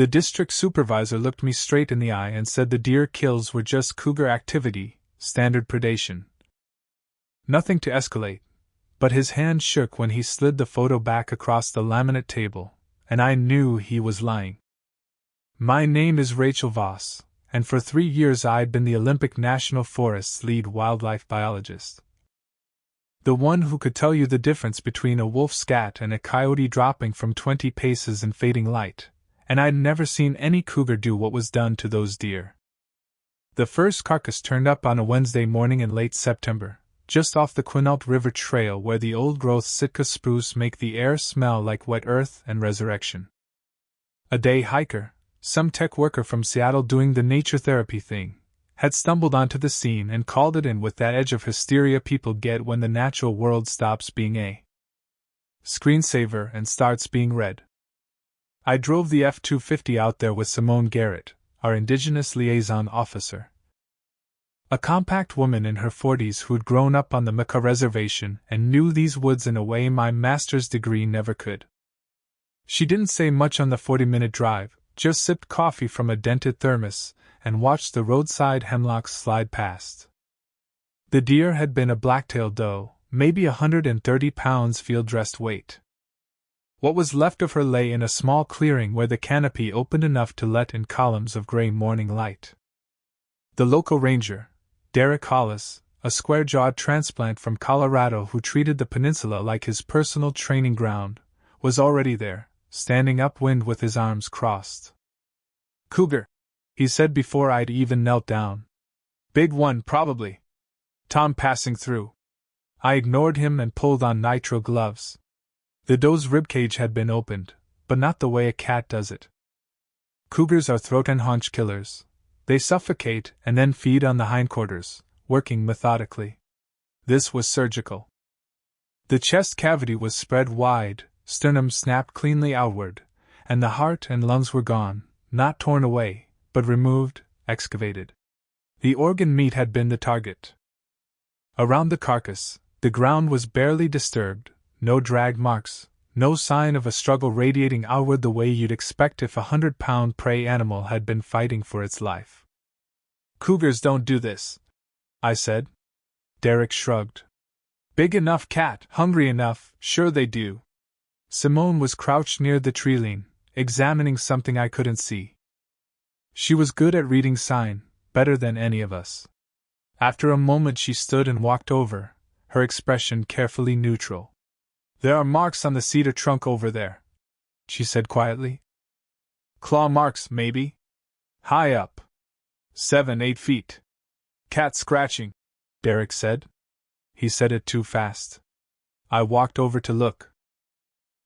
The district supervisor looked me straight in the eye and said the deer kills were just cougar activity, standard predation. Nothing to escalate, but his hand shook when he slid the photo back across the laminate table, and I knew he was lying. My name is Rachel Voss, and for 3 years I'd been the Olympic National Forest's lead wildlife biologist. The one who could tell you the difference between a wolf scat and a coyote dropping from 20 paces in fading light, and I'd never seen any cougar do what was done to those deer. The first carcass turned up on a Wednesday morning in late September, just off the Quinault River Trail where the old-growth Sitka spruce make the air smell like wet earth and resurrection. A day hiker, some tech worker from Seattle doing the nature therapy thing, had stumbled onto the scene and called it in with that edge of hysteria people get when the natural world stops being a screensaver and starts being read. I drove the F-250 out there with Simone Garrett, our Indigenous liaison officer. A compact woman in her 40s who'd grown up on the Maka Reservation and knew these woods in a way my master's degree never could. She didn't say much on the 40-minute drive, just sipped coffee from a dented thermos and watched the roadside hemlocks slide past. The deer had been a black-tailed doe, maybe 130 pounds field-dressed weight. What was left of her lay in a small clearing where the canopy opened enough to let in columns of gray morning light. The local ranger, Derek Hollis, a square-jawed transplant from Colorado who treated the peninsula like his personal training ground, was already there, standing upwind with his arms crossed. "Cougar," he said before I'd even knelt down. "Big one, probably." Tom passing through. I ignored him and pulled on nitrile gloves. The doe's ribcage had been opened, but not the way a cat does it. Cougars are throat and haunch killers. They suffocate and then feed on the hindquarters, working methodically. This was surgical. The chest cavity was spread wide, sternum snapped cleanly outward, and the heart and lungs were gone, not torn away, but removed, excavated. The organ meat had been the target. Around the carcass, the ground was barely disturbed, no drag marks, no sign of a struggle radiating outward the way you'd expect if a 100-pound prey animal had been fighting for its life. "Cougars don't do this," I said. Derek shrugged. "Big enough cat, hungry enough, sure they do." Simone was crouched near the treeline, examining something I couldn't see. She was good at reading sign, better than any of us. After a moment she stood and walked over, her expression carefully neutral. "There are marks on the cedar trunk over there," she said quietly. "Claw marks, maybe? High up. 7-8 feet. Cat scratching," Derek said. He said it too fast. I walked over to look.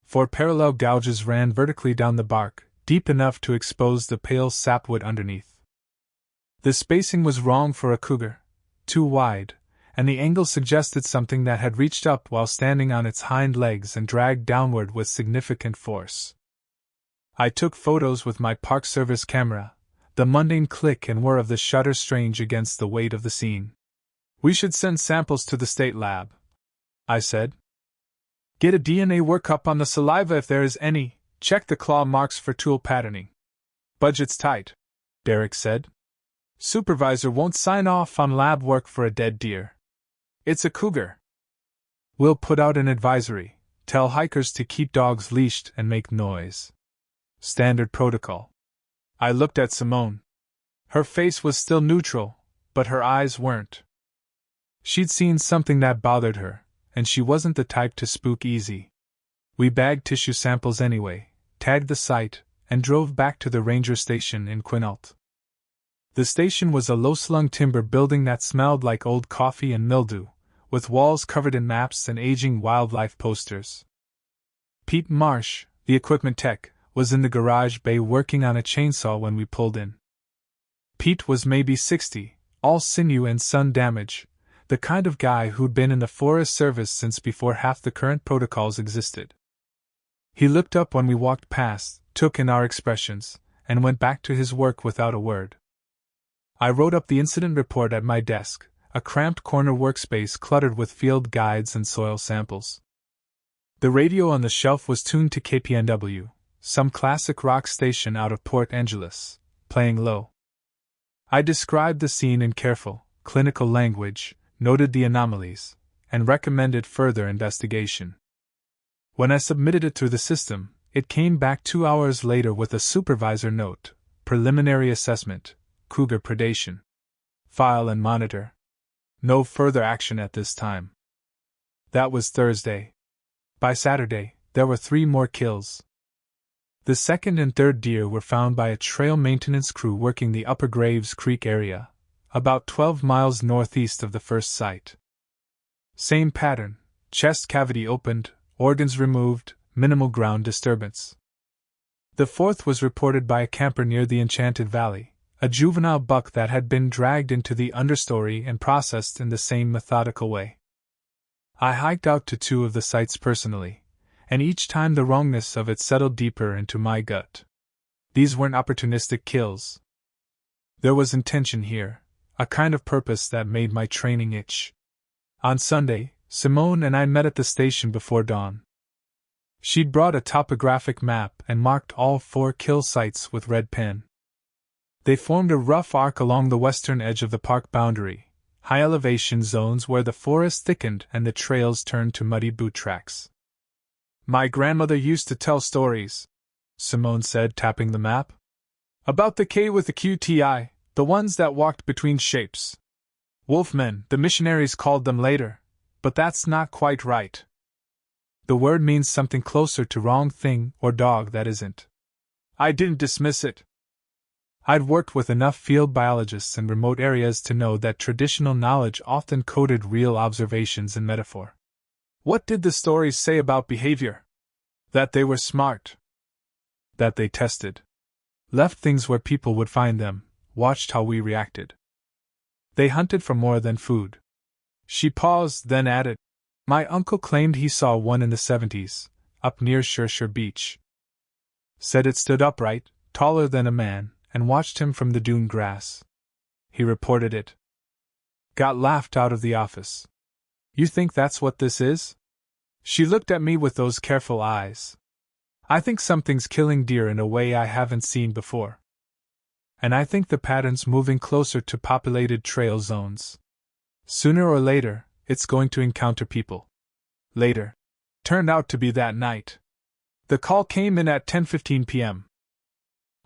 4 parallel gouges ran vertically down the bark, deep enough to expose the pale sapwood underneath. The spacing was wrong for a cougar, too wide, and the angle suggested something that had reached up while standing on its hind legs and dragged downward with significant force. I took photos with my Park Service camera, the mundane click and whir of the shutter strange against the weight of the scene. "We should send samples to the state lab," I said. "Get a DNA workup on the saliva if there is any, check the claw marks for tool patterning." "Budget's tight," Derek said. "Supervisor won't sign off on lab work for a dead deer. It's a cougar." "We'll put out an advisory, tell hikers to keep dogs leashed and make noise. Standard protocol." I looked at Simone. Her face was still neutral, but her eyes weren't. She'd seen something that bothered her, and she wasn't the type to spook easy. We bagged tissue samples anyway, tagged the site, and drove back to the ranger station in Quinault. The station was a low-slung timber building that smelled like old coffee and mildew, with walls covered in maps and aging wildlife posters. Pete Marsh, the equipment tech, was in the garage bay working on a chainsaw when we pulled in. Pete was maybe 60, all sinew and sun damage, the kind of guy who'd been in the Forest Service since before half the current protocols existed. He looked up when we walked past, took in our expressions, and went back to his work without a word. I wrote up the incident report at my desk, a cramped corner workspace cluttered with field guides and soil samples. The radio on the shelf was tuned to KPNW, some classic rock station out of Port Angeles, playing low. I described the scene in careful, clinical language, noted the anomalies, and recommended further investigation. When I submitted it through the system, it came back 2 hours later with a supervisor note: preliminary assessment, cougar predation. File and monitor. No further action at this time. That was Thursday. By Saturday, there were 3 more kills. The second and third deer were found by a trail maintenance crew working the Upper Graves Creek area, about 12 miles northeast of the first site. Same pattern: chest cavity opened, organs removed, minimal ground disturbance. The fourth was reported by a camper near the Enchanted Valley, a juvenile buck that had been dragged into the understory and processed in the same methodical way. I hiked out to 2 of the sites personally, and each time the wrongness of it settled deeper into my gut. These weren't opportunistic kills. There was intention here, a kind of purpose that made my training itch. On Sunday, Simone and I met at the station before dawn. She'd brought a topographic map and marked all 4 kill sites with red pen. They formed a rough arc along the western edge of the park boundary, high elevation zones where the forest thickened and the trails turned to muddy boot tracks. My grandmother used to tell stories, Simone said, tapping the map. About the K with the QTI, the ones that walked between shapes. Wolfmen, the missionaries called them later, but that's not quite right. The word means something closer to wrong thing or dog that isn't. I didn't dismiss it. I'd worked with enough field biologists in remote areas to know that traditional knowledge often coded real observations in metaphor. What did the stories say about behavior? That they were smart. That they tested. Left things where people would find them, watched how we reacted. They hunted for more than food. She paused, then added, "My uncle claimed he saw one in the 70s, up near Shershire Beach. Said it stood upright, taller than a man, and watched him from the dune grass. He reported it. Got laughed out of the office. You think that's what this is?" She looked at me with those careful eyes. "I think something's killing deer in a way I haven't seen before. And I think the pattern's moving closer to populated trail zones. Sooner or later, it's going to encounter people." Later. Turned out to be that night. The call came in at 10:15 p.m.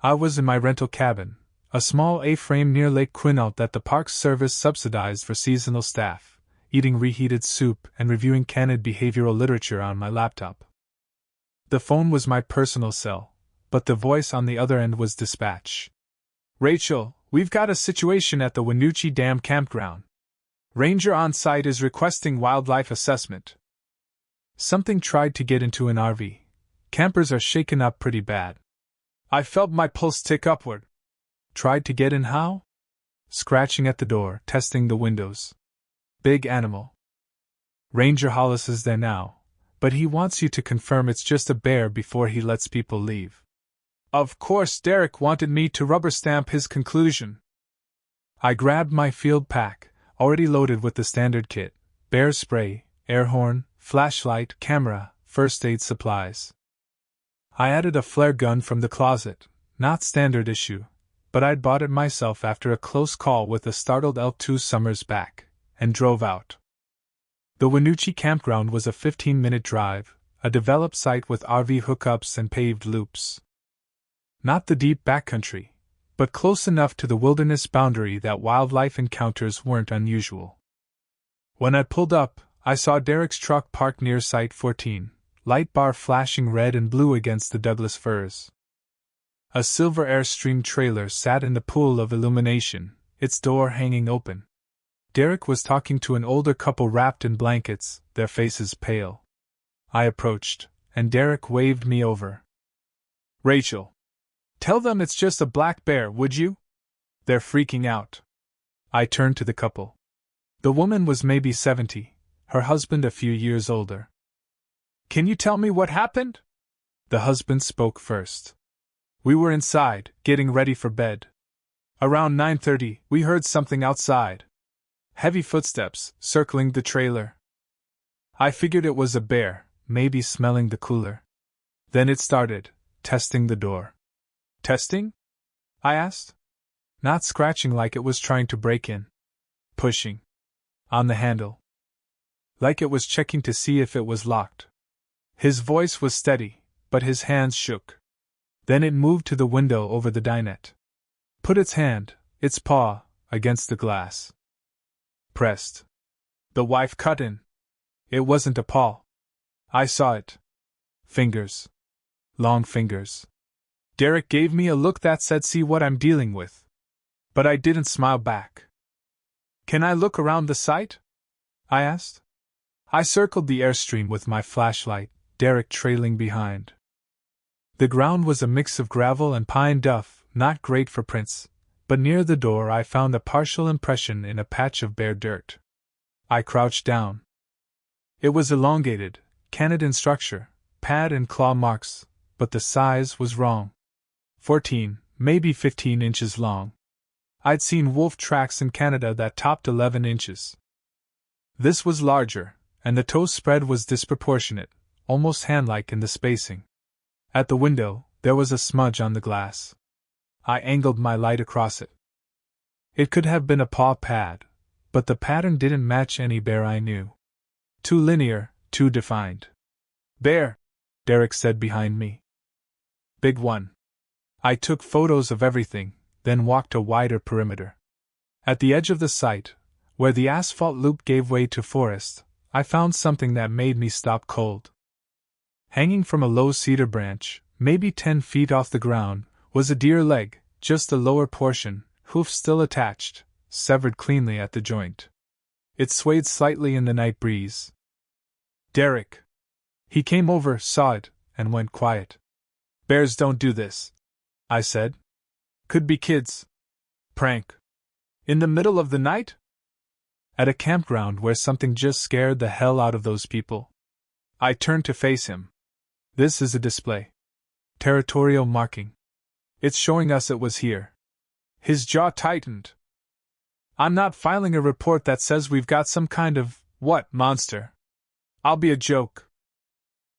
I was in my rental cabin, a small A-frame near Lake Quinault that the Parks Service subsidized for seasonal staff, eating reheated soup and reviewing canned behavioral literature on my laptop. The phone was my personal cell, but the voice on the other end was dispatch. "Rachel, we've got a situation at the Winoochee Dam campground. Ranger on site is requesting wildlife assessment. Something tried to get into an RV. Campers are shaken up pretty bad." I felt my pulse tick upward. Tried to get in how? Scratching at the door, testing the windows. Big animal. Ranger Hollis is there now, but he wants you to confirm it's just a bear before he lets people leave. Of course, Derek wanted me to rubber stamp his conclusion. I grabbed my field pack, already loaded with the standard kit: bear spray, air horn, flashlight, camera, first aid supplies. I added a flare gun from the closet, not standard issue, but I'd bought it myself after a close call with a startled elk 2 summers back, and drove out. The Winoochee campground was a 15-minute drive, a developed site with RV hookups and paved loops. Not the deep backcountry, but close enough to the wilderness boundary that wildlife encounters weren't unusual. When I pulled up, I saw Derek's truck parked near Site 14. Light bar flashing red and blue against the Douglas firs. A silver Airstream trailer sat in the pool of illumination, its door hanging open. Derek was talking to an older couple wrapped in blankets, their faces pale. I approached, and Derek waved me over. "Rachel, tell them it's just a black bear, would you? They're freaking out." I turned to the couple. The woman was maybe 70, her husband a few years older. "Can you tell me what happened?" The husband spoke first. "We were inside, getting ready for bed. Around 9:30, we heard something outside. Heavy footsteps, circling the trailer. I figured it was a bear, maybe smelling the cooler. Then it started, testing the door. Testing? I asked. Not scratching like it was trying to break in. Pushing. On the handle. Like it was checking to see if it was locked. His voice was steady, but his hands shook. Then it moved to the window over the dinette. Put its hand, its paw, against the glass. Pressed. The wife cut in. It wasn't a paw. I saw it. Fingers. Long fingers. Derek gave me a look that said, "See what I'm dealing with." But I didn't smile back. "Can I look around the site?" I asked. I circled the airstream with my flashlight, Derek trailing behind. The ground was a mix of gravel and pine duff, not great for prints, but near the door I found a partial impression in a patch of bare dirt. I crouched down. It was elongated, canid in structure, pad and claw marks, but the size was wrong. 14, maybe 15 inches long. I'd seen wolf tracks in Canada that topped 11 inches. This was larger, and the toe spread was disproportionate, almost hand-like in the spacing. At the window, there was a smudge on the glass. I angled my light across it. It could have been a paw pad, but the pattern didn't match any bear I knew. Too linear, too defined. "Bear," Derek said behind me. "Big one." I took photos of everything, then walked a wider perimeter. At the edge of the site, where the asphalt loop gave way to forest, I found something that made me stop cold. Hanging from a low cedar branch, maybe 10 feet off the ground, was a deer leg, just the lower portion, hoof still attached, severed cleanly at the joint. It swayed slightly in the night breeze. "Derek." He came over, saw it, and went quiet. "Bears don't do this," I said. "Could be kids. Prank. In the middle of the night?" At a campground where something just scared the hell out of those people. I turned to face him. "This is a display. Territorial marking. It's showing us it was here." His jaw tightened. "I'm not filing a report that says we've got some kind of, monster. I'll be a joke.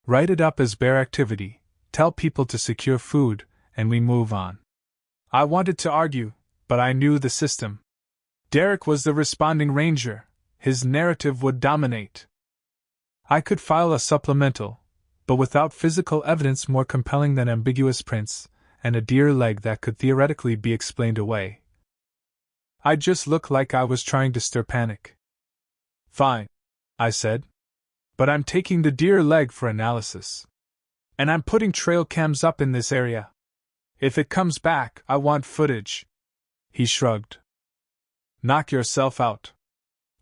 Write it up as bear activity, tell people to secure food, and we move on." I wanted to argue, but I knew the system. Derek was the responding ranger. His narrative would dominate. I could file a supplemental, but without physical evidence more compelling than ambiguous prints, and a deer leg that could theoretically be explained away, I'd just look like I was trying to stir panic. "Fine," I said. "But I'm taking the deer leg for analysis. And I'm putting trail cams up in this area. If it comes back, I want footage." He shrugged. "Knock yourself out."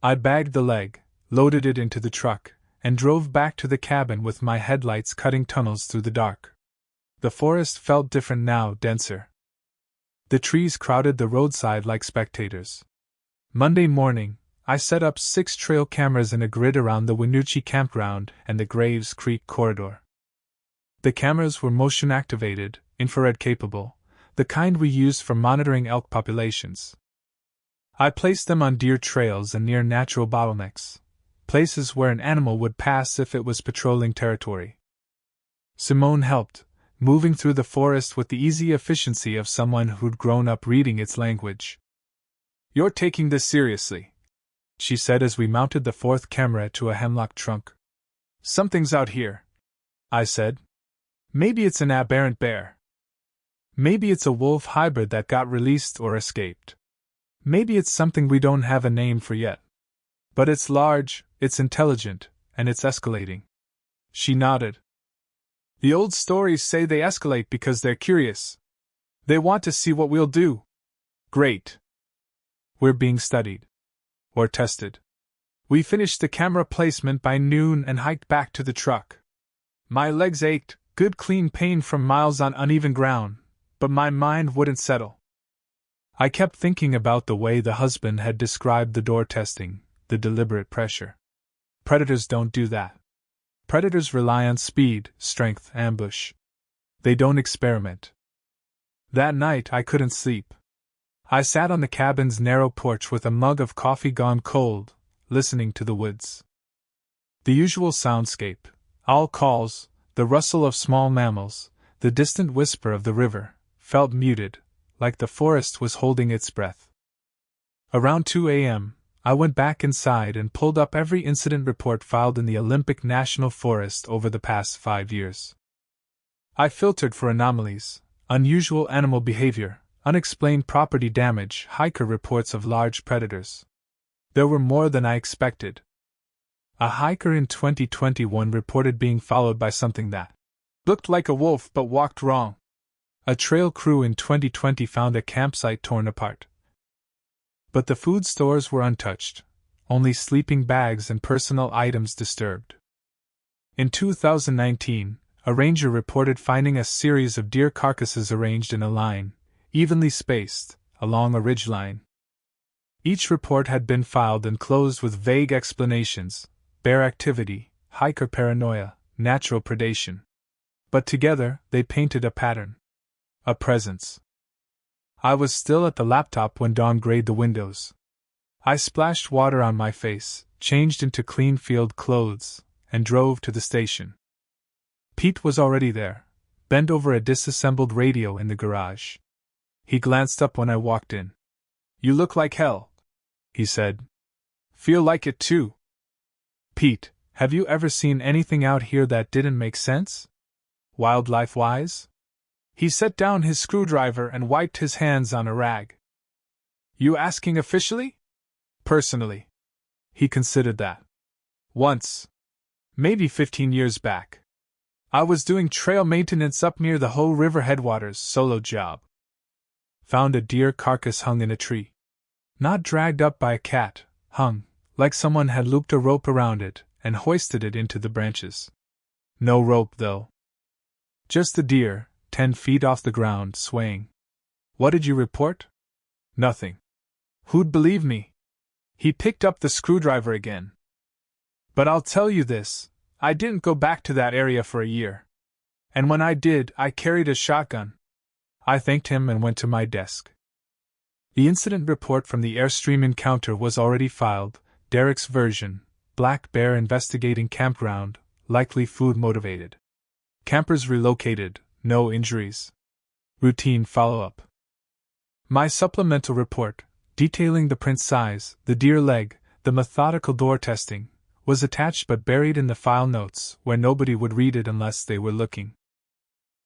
I bagged the leg, loaded it into the truck, and drove back to the cabin with my headlights cutting tunnels through the dark. The forest felt different now, denser. The trees crowded the roadside like spectators. Monday morning, I set up 6 trail cameras in a grid around the Winoochee campground and the Graves Creek corridor. The cameras were motion-activated, infrared-capable, the kind we used for monitoring elk populations. I placed them on deer trails and near natural bottlenecks, places where an animal would pass if it was patrolling territory. Simone helped, moving through the forest with the easy efficiency of someone who'd grown up reading its language. "You're taking this seriously," she said as we mounted the 4th camera to a hemlock trunk. "Something's out here," I said. "Maybe it's an aberrant bear. Maybe it's a wolf hybrid that got released or escaped. Maybe it's something we don't have a name for yet. But it's large, it's intelligent, and it's escalating." She nodded. "The old stories say they escalate because they're curious. They want to see what we'll do." "Great. We're being studied. Or tested." We finished the camera placement by noon and hiked back to the truck. My legs ached, good clean pain from miles on uneven ground, but my mind wouldn't settle. I kept thinking about the way the husband had described the door testing, the deliberate pressure. Predators don't do that. Predators rely on speed, strength, ambush. They don't experiment. That night I couldn't sleep. I sat on the cabin's narrow porch with a mug of coffee gone cold, listening to the woods. The usual soundscape, owl calls, the rustle of small mammals, the distant whisper of the river, felt muted, like the forest was holding its breath. Around 2 a.m., I went back inside and pulled up every incident report filed in the Olympic National Forest over the past 5 years. I filtered for anomalies, unusual animal behavior, unexplained property damage, hiker reports of large predators. There were more than I expected. A hiker in 2021 reported being followed by something that looked like a wolf but walked wrong. A trail crew in 2020 found a campsite torn apart. But the food stores were untouched, only sleeping bags and personal items disturbed. In 2019, a ranger reported finding a series of deer carcasses arranged in a line, evenly spaced, along a ridgeline. Each report had been filed and closed with vague explanations: bear activity, hiker paranoia, natural predation. But together, they painted a pattern. A presence. I was still at the laptop when dawn grayed the windows. I splashed water on my face, changed into clean field clothes, and drove to the station. Pete was already there, bent over a disassembled radio in the garage. He glanced up when I walked in. "You look like hell," he said. "Feel like it too." "Pete, have you ever seen anything out here that didn't make sense? Wildlife-wise?" He set down his screwdriver and wiped his hands on a rag. "You asking officially?" "Personally." He considered that. "Once. Maybe 15 years back. I was doing trail maintenance up near the Ho River headwaters, solo job. Found a deer carcass hung in a tree. Not dragged up by a cat, hung, like someone had looped a rope around it and hoisted it into the branches. No rope, though. Just the deer, 10 feet off the ground, swaying. What did you report?" "Nothing." "Who'd believe me?" He picked up the screwdriver again. "But I'll tell you this, I didn't go back to that area for a year. And when I did, I carried a shotgun." I thanked him and went to my desk. The incident report from the Airstream encounter was already filed, Derek's version: black bear investigating campground, likely food motivated. Campers relocated, no injuries. Routine follow-up. My supplemental report, detailing the print size, the deer leg, the methodical door testing, was attached but buried in the file notes where nobody would read it unless they were looking.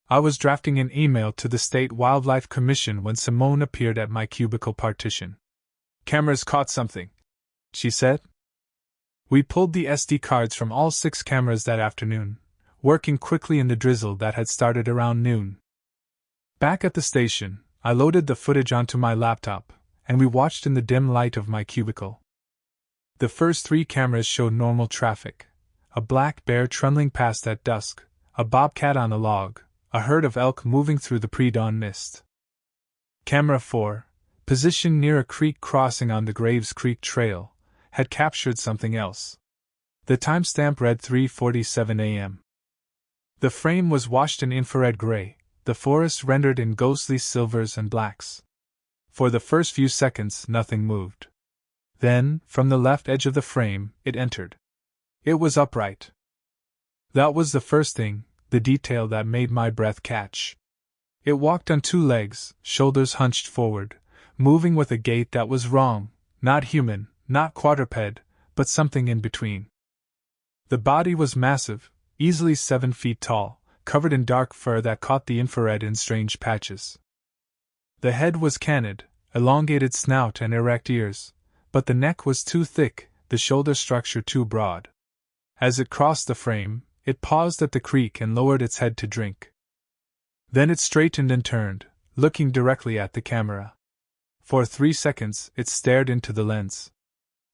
I was drafting an email to the State Wildlife Commission when Simone appeared at my cubicle partition. "Cameras caught something," she said. We pulled the SD cards from all 6 cameras that afternoon, working quickly in the drizzle that had started around noon. Back at the station, I loaded the footage onto my laptop, and we watched in the dim light of my cubicle. The first 3 cameras showed normal traffic: a black bear trundling past at dusk, a bobcat on a log, a herd of elk moving through the pre-dawn mist. Camera 4, positioned near a creek crossing on the Graves Creek Trail, had captured something else. The timestamp read 3:47 a.m. The frame was washed in infrared gray, the forest rendered in ghostly silvers and blacks. For the first few seconds, nothing moved. Then, from the left edge of the frame, it entered. It was upright. That was the first thing, the detail that made my breath catch. It walked on 2 legs, shoulders hunched forward, moving with a gait that was wrong, not human, not quadruped, but something in between. The body was massive, easily 7 feet tall, covered in dark fur that caught the infrared in strange patches. The head was canid, elongated snout and erect ears, but the neck was too thick, the shoulder structure too broad. As it crossed the frame, it paused at the creek and lowered its head to drink. Then it straightened and turned, looking directly at the camera. For 3 seconds, it stared into the lens.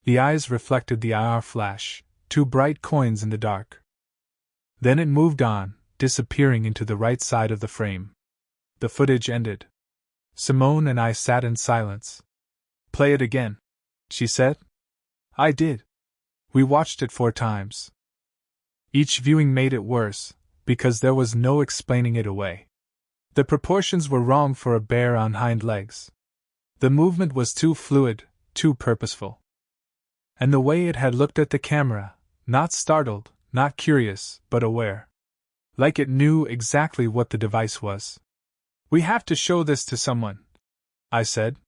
The eyes reflected the IR flash, 2 bright coins in the dark. Then it moved on, disappearing into the right side of the frame. The footage ended. Simone and I sat in silence. "Play it again," she said. I did. We watched it 4 times. Each viewing made it worse, because there was no explaining it away. The proportions were wrong for a bear on hind legs. The movement was too fluid, too purposeful. And the way it had looked at the camera, not startled, not curious, but aware. Like it knew exactly what the device was. "We have to show this to someone," I said.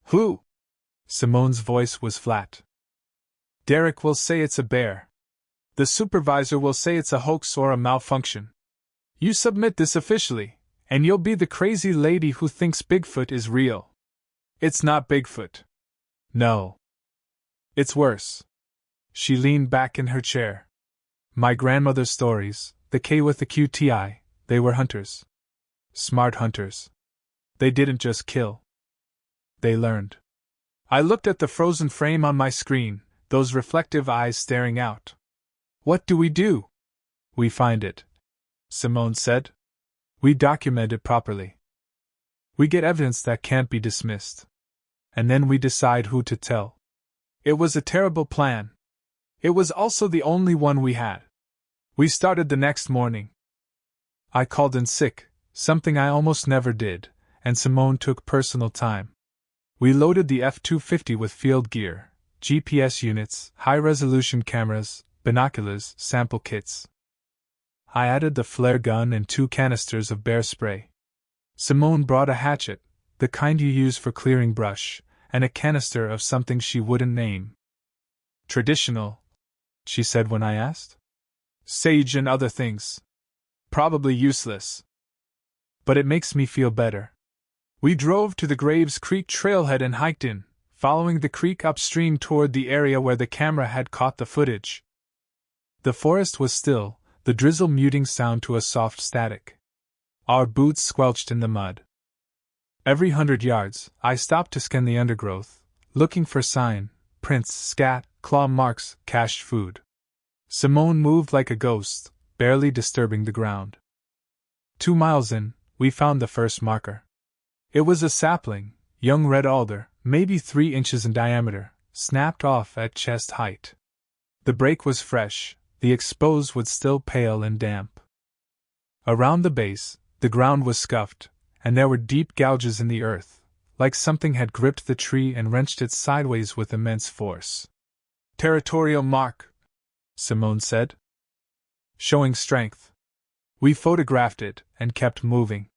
"Who?" Simone's voice was flat. "Derek will say it's a bear. The supervisor will say it's a hoax or a malfunction. You submit this officially, and you'll be the crazy lady who thinks Bigfoot is real. It's not Bigfoot. No. It's worse." She leaned back in her chair. "My grandmother's stories, the K with the QTI, they were hunters. Smart hunters. They didn't just kill. They learned." I looked at the frozen frame on my screen, those reflective eyes staring out. "What do we do?" "We find it," Simone said. "We document it properly. We get evidence that can't be dismissed. And then we decide who to tell." It was a terrible plan. It was also the only one we had. We started the next morning. I called in sick, something I almost never did, and Simone took personal time. We loaded the F-250 with field gear, GPS units, high-resolution cameras, binoculars, sample kits. I added the flare gun and 2 canisters of bear spray. Simone brought a hatchet, the kind you use for clearing brush, and a canister of something she wouldn't name. "Traditional," she said when I asked. "Sage and other things. Probably useless. But it makes me feel better." We drove to the Graves Creek trailhead and hiked in, following the creek upstream toward the area where the camera had caught the footage. The forest was still, the drizzle muting sound to a soft static. Our boots squelched in the mud. Every 100 yards, I stopped to scan the undergrowth, looking for sign, prints, scat, claw marks, cached food. Simone moved like a ghost, barely disturbing the ground. 2 miles in, we found the first marker. It was a sapling, young red alder, maybe 3 inches in diameter, snapped off at chest height. The break was fresh, the exposed wood still pale and damp. Around the base, the ground was scuffed, and there were deep gouges in the earth, like something had gripped the tree and wrenched it sideways with immense force. "Territorial mark," Simone said. "Showing strength." We photographed it and kept moving.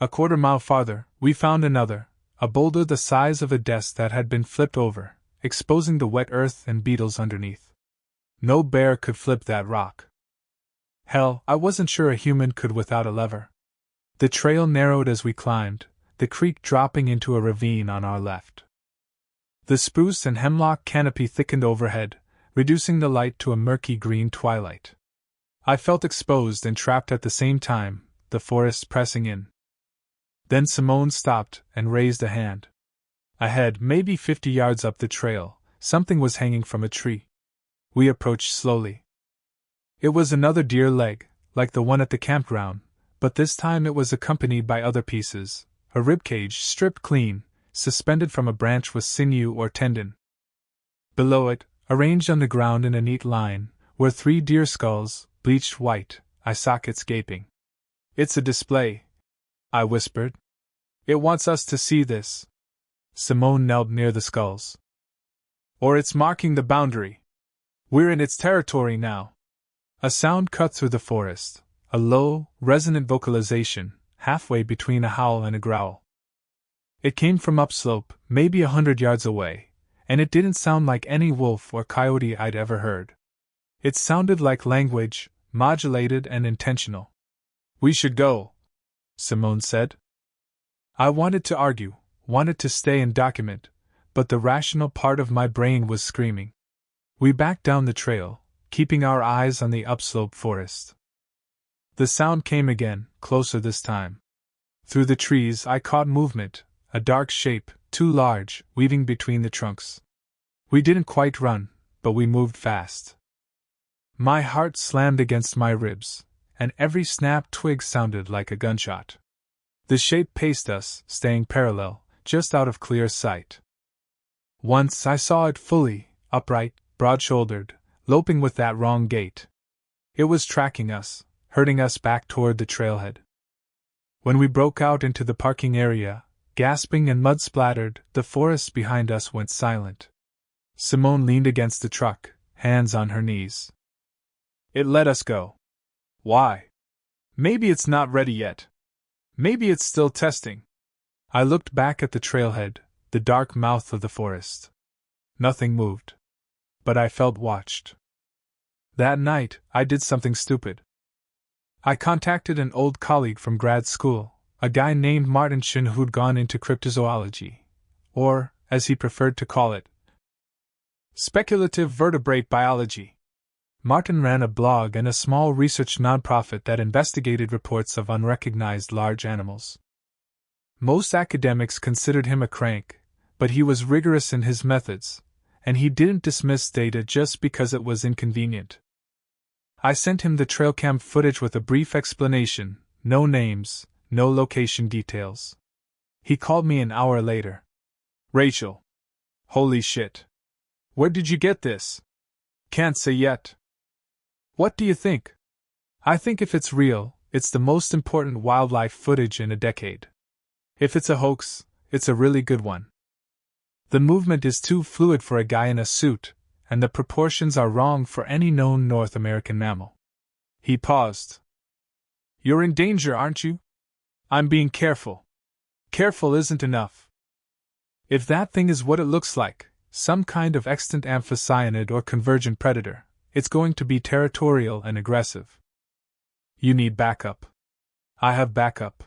A 1/4 mile farther, we found another, a boulder the size of a desk that had been flipped over, exposing the wet earth and beetles underneath. No bear could flip that rock. Hell, I wasn't sure a human could without a lever. The trail narrowed as we climbed, the creek dropping into a ravine on our left. The spruce and hemlock canopy thickened overhead, reducing the light to a murky green twilight. I felt exposed and trapped at the same time, the forest pressing in. Then Simone stopped and raised a hand. Ahead, maybe 50 yards up the trail, something was hanging from a tree. We approached slowly. It was another deer leg, like the one at the campground, but this time it was accompanied by other pieces, a ribcage stripped clean, suspended from a branch with sinew or tendon. Below it, arranged on the ground in a neat line, were 3 deer skulls, bleached white, eye sockets gaping. "It's a display," I whispered. "It wants us to see this." Simone knelt near the skulls. "Or it's marking the boundary. We're in its territory now." A sound cut through the forest, a low, resonant vocalization, halfway between a howl and a growl. It came from upslope, maybe 100 yards away, and it didn't sound like any wolf or coyote I'd ever heard. It sounded like language, modulated and intentional. "We should go," Simone said. I wanted to argue, wanted to stay and document, but the rational part of my brain was screaming. We backed down the trail, keeping our eyes on the upslope forest. The sound came again, closer this time. Through the trees I caught movement, a dark shape, too large, weaving between the trunks. We didn't quite run, but we moved fast. My heart slammed against my ribs, and every snapped twig sounded like a gunshot. The shape paced us, staying parallel, just out of clear sight. Once I saw it fully, upright, broad-shouldered, loping with that wrong gait. It was tracking us, herding us back toward the trailhead. When we broke out into the parking area, gasping and mud-splattered, the forest behind us went silent. Simone leaned against the truck, hands on her knees. "It let us go." "Why?" Maybe it's not ready yet. Maybe it's still testing. I looked back at the trailhead, the dark mouth of the forest. Nothing moved. But I felt watched. That night, I did something stupid. I contacted an old colleague from grad school, a guy named Martin Shin who'd gone into cryptozoology, or, as he preferred to call it, speculative vertebrate biology. Martin ran a blog and a small research nonprofit that investigated reports of unrecognized large animals. Most academics considered him a crank, but he was rigorous in his methods, and he didn't dismiss data just because it was inconvenient. I sent him the trail cam footage with a brief explanation, no names, no location details. He called me an hour later. Rachel. Holy shit. Where did you get this? Can't say yet. What do you think? I think if it's real, it's the most important wildlife footage in a decade. If it's a hoax, it's a really good one. The movement is too fluid for a guy in a suit, and the proportions are wrong for any known North American mammal. He paused. You're in danger, aren't you? I'm being careful. Careful isn't enough. If that thing is what it looks like, some kind of extant amphicyanid or convergent predator, it's going to be territorial and aggressive. You need backup. I have backup.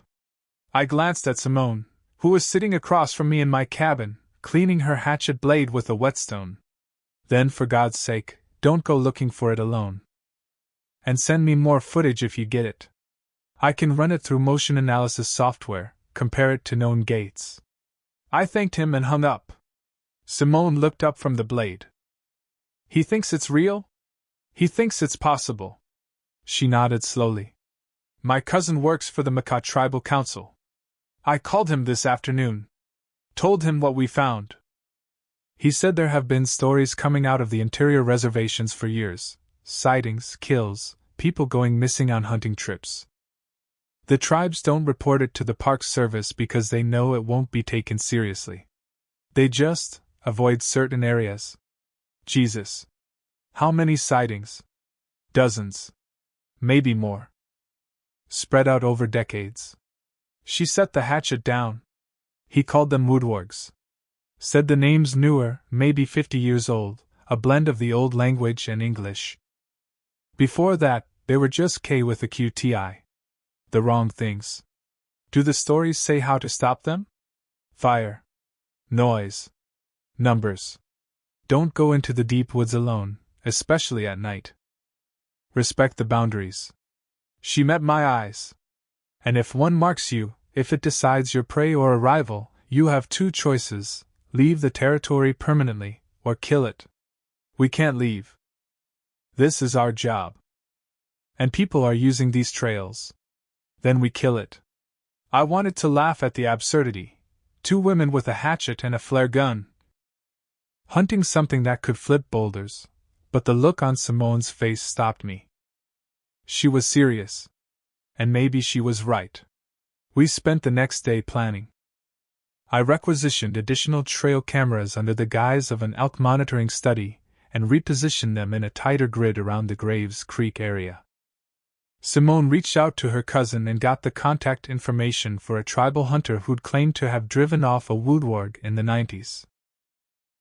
I glanced at Simone, who was sitting across from me in my cabin, cleaning her hatchet blade with a whetstone. Then, for God's sake, don't go looking for it alone. And send me more footage if you get it. I can run it through motion analysis software, compare it to known gaits. I thanked him and hung up. Simone looked up from the blade. He thinks it's real? He thinks it's possible. She nodded slowly. My cousin works for the Macaw Tribal Council. I called him this afternoon. Told him what we found. He said there have been stories coming out of the interior reservations for years. Sightings, kills, people going missing on hunting trips. The tribes don't report it to the Park Service because they know it won't be taken seriously. They just avoid certain areas. Jesus. How many sightings? Dozens. Maybe more. Spread out over decades. She set the hatchet down. He called them woodwargs. Said the name's newer, maybe 50 years old, a blend of the old language and English. Before that, they were just K with a QTI. The wrong things. Do the stories say how to stop them? Fire. Noise. Numbers. Don't go into the deep woods alone, especially at night. Respect the boundaries. She met my eyes. And if one marks you, if it decides you're prey or a rival, you have two choices: leave the territory permanently, or kill it. We can't leave. This is our job. And people are using these trails. Then we kill it. I wanted to laugh at the absurdity. Two women with a hatchet and a flare gun. Hunting something that could flip boulders, but the look on Simone's face stopped me. She was serious. And maybe she was right. We spent the next day planning. I requisitioned additional trail cameras under the guise of an elk monitoring study, and repositioned them in a tighter grid around the Graves Creek area. Simone reached out to her cousin and got the contact information for a tribal hunter who'd claimed to have driven off a woodwarg in the 90s.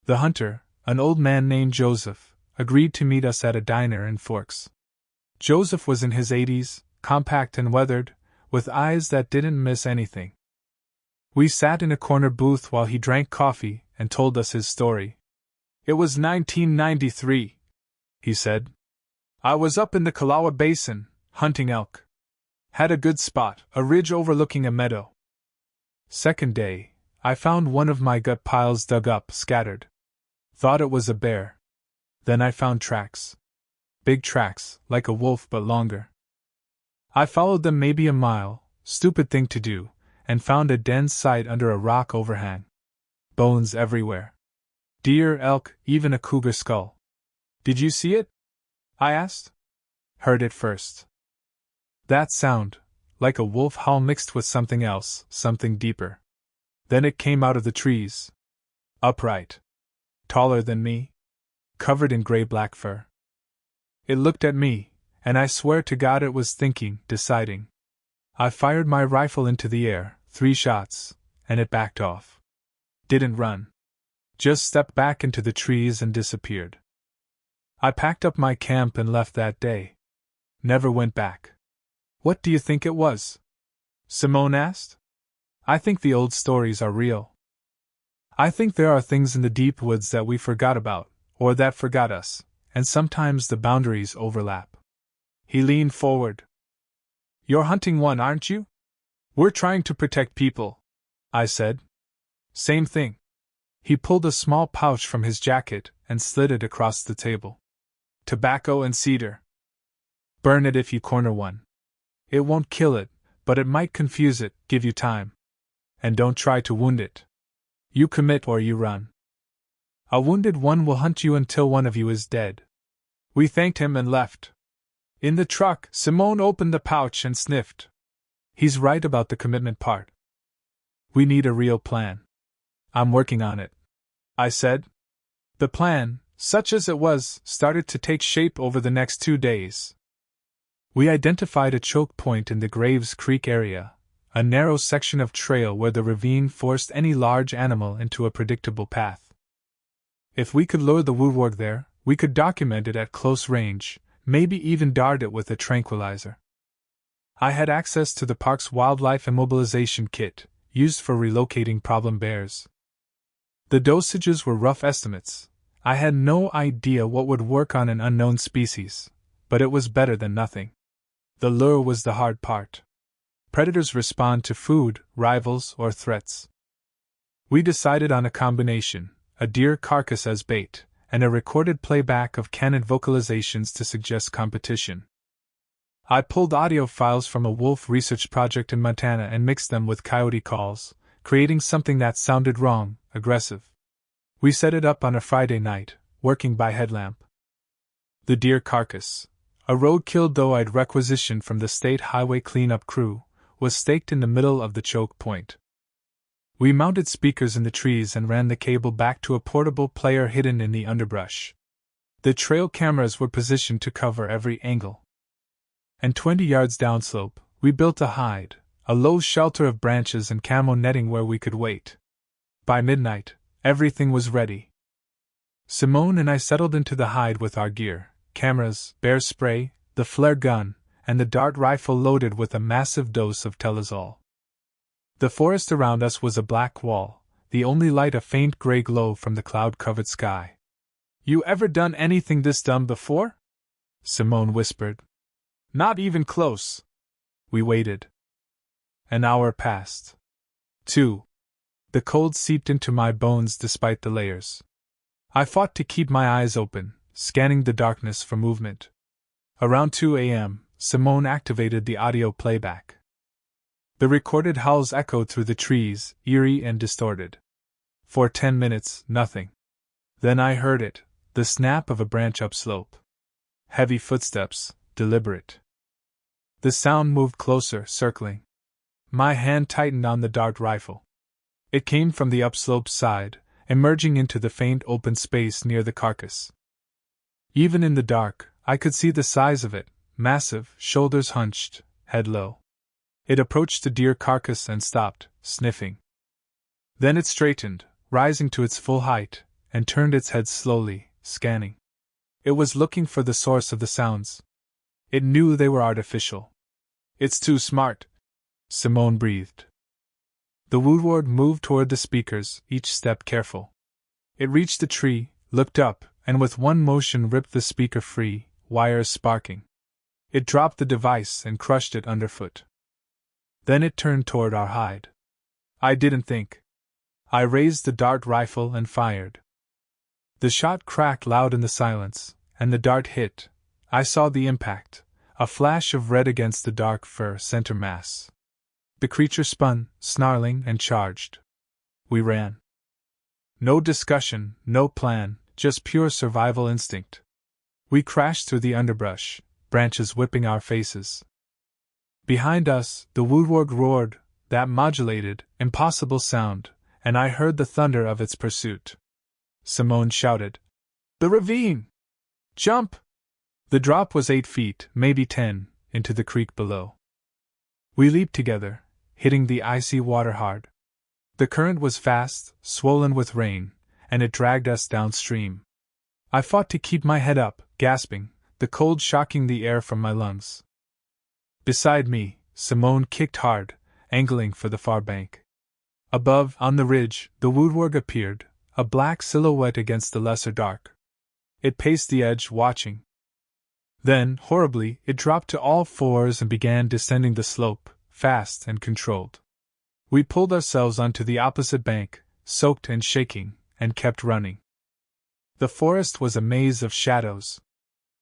The hunter, an old man named Joseph, agreed to meet us at a diner in Forks. Joseph was in his 80s, compact and weathered, with eyes that didn't miss anything. We sat in a corner booth while he drank coffee and told us his story. It was 1993, he said. I was up in the Kalawa Basin, hunting elk. Had a good spot, a ridge overlooking a meadow. Second day, I found one of my gut piles dug up, scattered. Thought it was a bear. Then I found tracks. Big tracks, like a wolf but longer. I followed them maybe a mile, stupid thing to do, and found a dense site under a rock overhang. Bones everywhere. Deer, elk, even a cougar skull. Did you see it? I asked. Heard it first. That sound, like a wolf howl mixed with something else, something deeper. Then it came out of the trees. Upright. Taller than me. Covered in gray-black fur. It looked at me, and I swear to God it was thinking, deciding. I fired my rifle into the air, 3 shots, and it backed off. Didn't run. Just stepped back into the trees and disappeared. I packed up my camp and left that day. Never went back. What do you think it was? Simone asked. I think the old stories are real. I think there are things in the deep woods that we forgot about, or that forgot us, and sometimes the boundaries overlap. He leaned forward. You're hunting one, aren't you? We're trying to protect people, I said. Same thing. He pulled a small pouch from his jacket and slid it across the table. Tobacco and cedar. Burn it if you corner one. It won't kill it, but it might confuse it, give you time. And don't try to wound it. You commit or you run. A wounded one will hunt you until one of you is dead. We thanked him and left. In the truck, Simone opened the pouch and sniffed. He's right about the commitment part. We need a real plan. I'm working on it, I said. The plan, such as it was, started to take shape over the next 2 days. We identified a choke point in the Graves Creek area, a narrow section of trail where the ravine forced any large animal into a predictable path. If we could lure the woodward there, we could document it at close range, maybe even dart it with a tranquilizer. I had access to the park's wildlife immobilization kit, used for relocating problem bears. The dosages were rough estimates. I had no idea what would work on an unknown species, but it was better than nothing. The lure was the hard part. Predators respond to food, rivals, or threats. We decided on a combination, a deer carcass as bait, and a recorded playback of canned vocalizations to suggest competition. I pulled audio files from a wolf research project in Montana and mixed them with coyote calls, creating something that sounded wrong, aggressive. We set it up on a Friday night, working by headlamp. The deer carcass, a road-kill doe I'd requisitioned from the state highway cleanup crew, was staked in the middle of the choke point. We mounted speakers in the trees and ran the cable back to a portable player hidden in the underbrush. The trail cameras were positioned to cover every angle. And 20 yards downslope, we built a hide, a low shelter of branches and camo netting where we could wait. By midnight, everything was ready. Simone and I settled into the hide with our gear, cameras, bear spray, the flare gun, and the dart rifle loaded with a massive dose of Telazol. The forest around us was a black wall, the only light a faint gray glow from the cloud-covered sky. You ever done anything this dumb before? Simone whispered. Not even close. We waited. An hour passed. 2. The cold seeped into my bones despite the layers. I fought to keep my eyes open, scanning the darkness for movement. Around 2 a.m., Simone activated the audio playback. The recorded howls echoed through the trees, eerie and distorted. For 10 minutes, nothing. Then I heard it, the snap of a branch upslope. Heavy footsteps, deliberate. The sound moved closer, circling. My hand tightened on the dart rifle. It came from the upslope side, emerging into the faint open space near the carcass. Even in the dark, I could see the size of it, massive, shoulders hunched, head low. It approached the deer carcass and stopped, sniffing. Then it straightened, rising to its full height, and turned its head slowly, scanning. It was looking for the source of the sounds. It knew they were artificial. It's too smart, Simone breathed. The woodward moved toward the speakers, each step careful. It reached the tree, looked up, and with one motion ripped the speaker free, wires sparking. It dropped the device and crushed it underfoot. Then it turned toward our hide. I didn't think. I raised the dart rifle and fired. The shot cracked loud in the silence, and the dart hit. I saw the impact, a flash of red against the dark fur center mass. The creature spun, snarling, and charged. We ran. No discussion, no plan, just pure survival instinct. We crashed through the underbrush, branches whipping our faces. Behind us, the woodward roared, that modulated, impossible sound, and I heard the thunder of its pursuit. Simone shouted, "The ravine! Jump!" The drop was 8 feet, maybe 10, into the creek below. We leaped together, hitting the icy water hard. The current was fast, swollen with rain, and it dragged us downstream. I fought to keep my head up, gasping, the cold shocking the air from my lungs. Beside me, Simone kicked hard, angling for the far bank. Above, on the ridge, the woodwork appeared, a black silhouette against the lesser dark. It paced the edge, watching. Then, horribly, it dropped to all fours and began descending the slope, fast and controlled. We pulled ourselves onto the opposite bank, soaked and shaking, and kept running. The forest was a maze of shadows.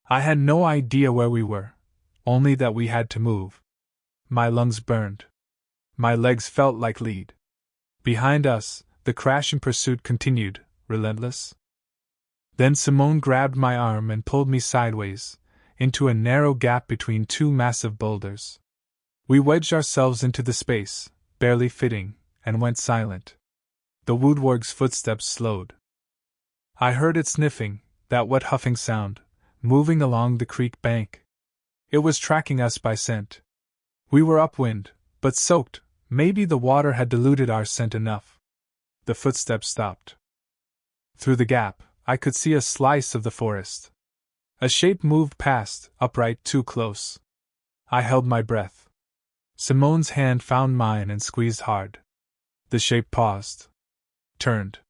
I had no idea where we were, only that we had to move. My lungs burned. My legs felt like lead. Behind us, the crash in pursuit continued, relentless. Then Simone grabbed my arm and pulled me sideways, into a narrow gap between two massive boulders. We wedged ourselves into the space, barely fitting, and went silent. The woodwork's footsteps slowed. I heard it sniffing, that wet huffing sound, moving along the creek bank. It was tracking us by scent. We were upwind, but soaked. Maybe the water had diluted our scent enough. The footsteps stopped. Through the gap, I could see a slice of the forest. A shape moved past, upright, too close. I held my breath. Simone's hand found mine and squeezed hard. The shape paused. Turned.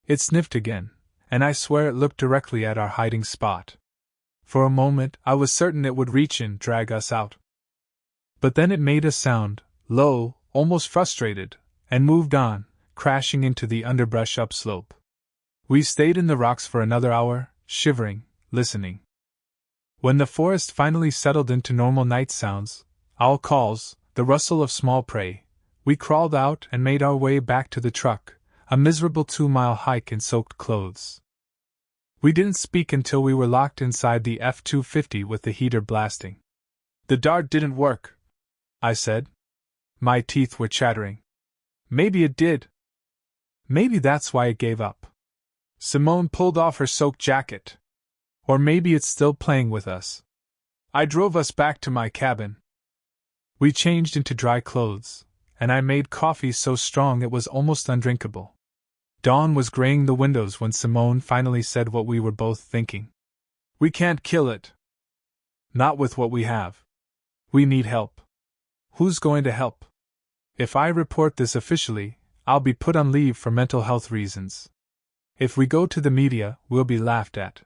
It sniffed again, and I swear it looked directly at our hiding spot. For a moment, I was certain it would reach in, drag us out. But then it made a sound, low, almost frustrated, and moved on, crashing into the underbrush upslope. We stayed in the rocks for another hour, shivering, listening. When the forest finally settled into normal night sounds, owl calls, the rustle of small prey, we crawled out and made our way back to the truck, a miserable 2-mile hike in soaked clothes. We didn't speak until we were locked inside the F-250 with the heater blasting. "The dart didn't work," I said. My teeth were chattering. Maybe it did. Maybe that's why it gave up. Simone pulled off her soaked jacket. Or maybe it's still playing with us. I drove us back to my cabin. We changed into dry clothes, and I made coffee so strong it was almost undrinkable. Dawn was graying the windows when Simone finally said what we were both thinking. "We can't kill it. Not with what we have. We need help." "Who's going to help?" "If I report this officially, I'll be put on leave for mental health reasons. If we go to the media, we'll be laughed at.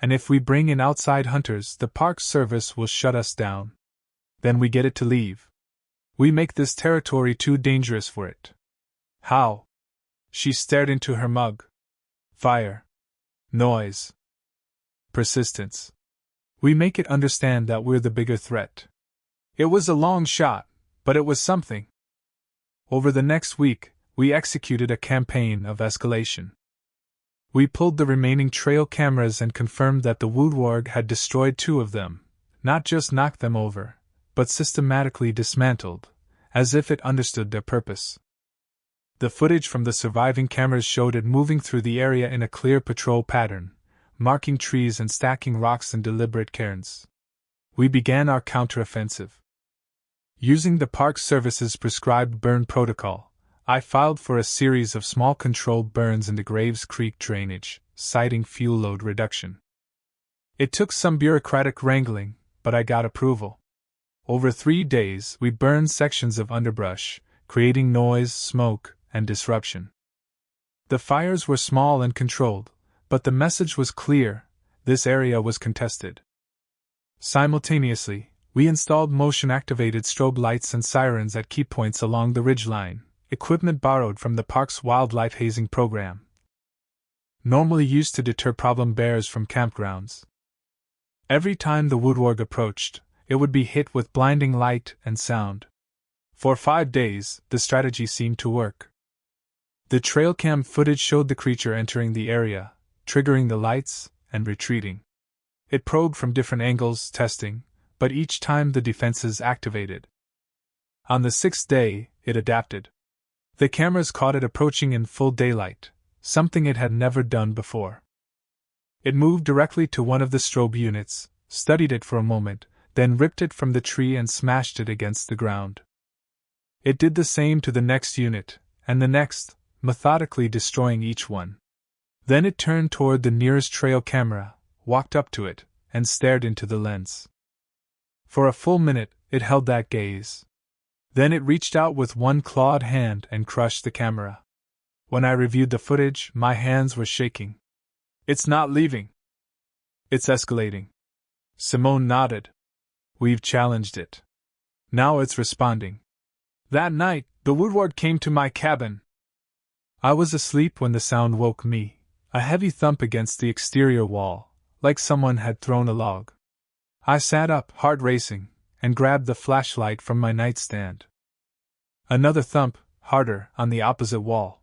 And if we bring in outside hunters, the Park Service will shut us down. Then we get it to leave. We make this territory too dangerous for it." "How?" She stared into her mug. "Fire. Noise. Persistence. We make it understand that we're the bigger threat." It was a long shot, but it was something. Over the next week, we executed a campaign of escalation. We pulled the remaining trail cameras and confirmed that the woodwarg had destroyed 2 of them, not just knocked them over, but systematically dismantled, as if it understood their purpose. The footage from the surviving cameras showed it moving through the area in a clear patrol pattern, marking trees and stacking rocks in deliberate cairns. We began our counteroffensive. Using the Park Service's prescribed burn protocol, I filed for a series of small controlled burns into Graves Creek drainage, citing fuel load reduction. It took some bureaucratic wrangling, but I got approval. Over 3 days, we burned sections of underbrush, creating noise, smoke, and disruption. The fires were small and controlled, but the message was clear: this area was contested. Simultaneously, we installed motion-activated strobe lights and sirens at key points along the ridgeline, equipment borrowed from the park's wildlife hazing program, normally used to deter problem bears from campgrounds. Every time the woodwarg approached, it would be hit with blinding light and sound. For 5 days, the strategy seemed to work. The trail cam footage showed the creature entering the area, triggering the lights, and retreating. It probed from different angles, testing, but each time the defenses activated. On the 6th day, it adapted. The cameras caught it approaching in full daylight, something it had never done before. It moved directly to one of the strobe units, studied it for a moment, then ripped it from the tree and smashed it against the ground. It did the same to the next unit, and the next, methodically destroying each one. Then it turned toward the nearest trail camera, walked up to it, and stared into the lens. For a full minute, it held that gaze. Then it reached out with one clawed hand and crushed the camera. When I reviewed the footage, my hands were shaking. It's not leaving. It's escalating. Simone nodded. We've challenged it. Now it's responding. That night, the woodward came to my cabin. I was asleep when the sound woke me, a heavy thump against the exterior wall, like someone had thrown a log. I sat up, heart racing, and grabbed the flashlight from my nightstand. Another thump, harder, on the opposite wall.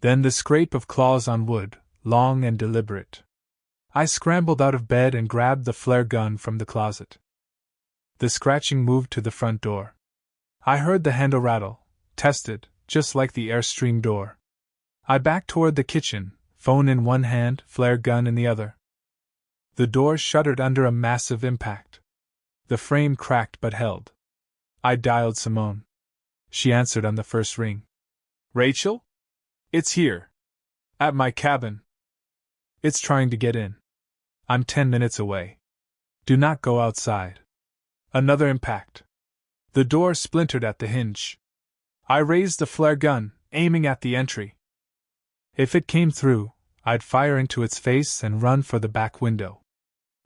Then the scrape of claws on wood, long and deliberate. I scrambled out of bed and grabbed the flare gun from the closet. The scratching moved to the front door. I heard the handle rattle, tested, just like the Airstream door. I backed toward the kitchen, phone in one hand, flare gun in the other. The door shuddered under a massive impact. The frame cracked but held. I dialed Simone. She answered on the first ring. Rachel? It's here. At my cabin. It's trying to get in. I'm 10 minutes away. Do not go outside. Another impact. The door splintered at the hinge. I raised the flare gun, aiming at the entry. If it came through, I'd fire into its face and run for the back window.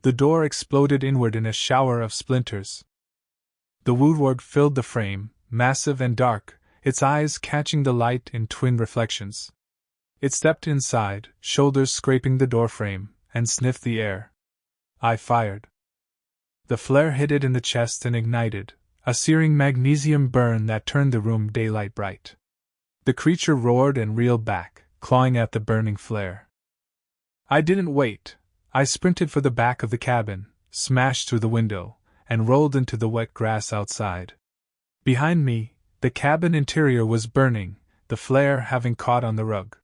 The door exploded inward in a shower of splinters. The woodwork filled the frame, massive and dark, its eyes catching the light in twin reflections. It stepped inside, shoulders scraping the doorframe, and sniffed the air. I fired. The flare hit it in the chest and ignited, a searing magnesium burn that turned the room daylight bright. The creature roared and reeled back, clawing at the burning flare. I didn't wait. I sprinted for the back of the cabin, smashed through the window, and rolled into the wet grass outside. Behind me, the cabin interior was burning, the flare having caught on the rug.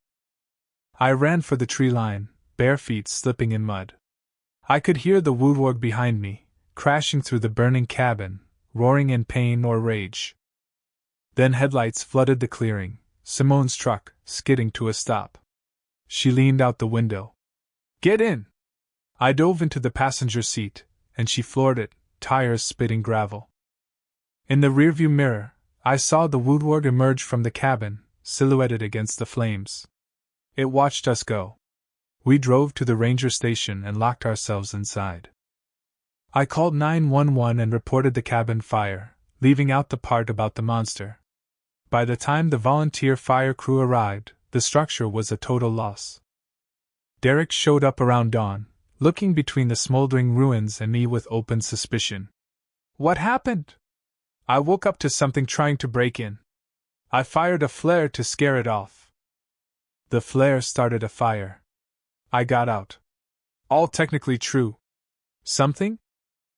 I ran for the tree line, bare feet slipping in mud. I could hear the woodwork behind me, crashing through the burning cabin, roaring in pain or rage. Then headlights flooded the clearing, Simone's truck, skidding to a stop. She leaned out the window. Get in! I dove into the passenger seat, and she floored it, tires spitting gravel. In the rearview mirror, I saw the woodward emerge from the cabin, silhouetted against the flames. It watched us go. We drove to the ranger station and locked ourselves inside. I called 911 and reported the cabin fire, leaving out the part about the monster. By the time the volunteer fire crew arrived, the structure was a total loss. Derek showed up around dawn, looking between the smoldering ruins and me with open suspicion. What happened? I woke up to something trying to break in. I fired a flare to scare it off. The flare started a fire. I got out. All technically true. Something?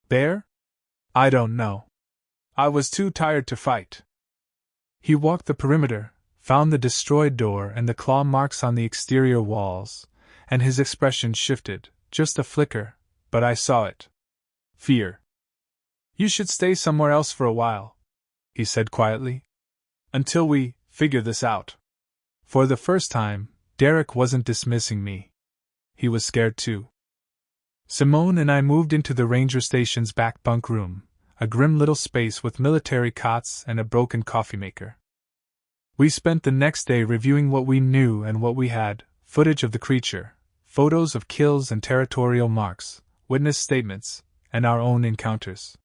Bear? I don't know. I was too tired to fight. He walked the perimeter, found the destroyed door and the claw marks on the exterior walls, and his expression shifted, just a flicker, but I saw it. Fear. You should stay somewhere else for a while, he said quietly. Until we figure this out. For the first time, Derek wasn't dismissing me. He was scared too. Simone and I moved into the ranger station's back bunk room, a grim little space with military cots and a broken coffee maker. We spent the next day reviewing what we knew and what we had, footage of the creature, photos of kills and territorial marks, witness statements, and our own encounters.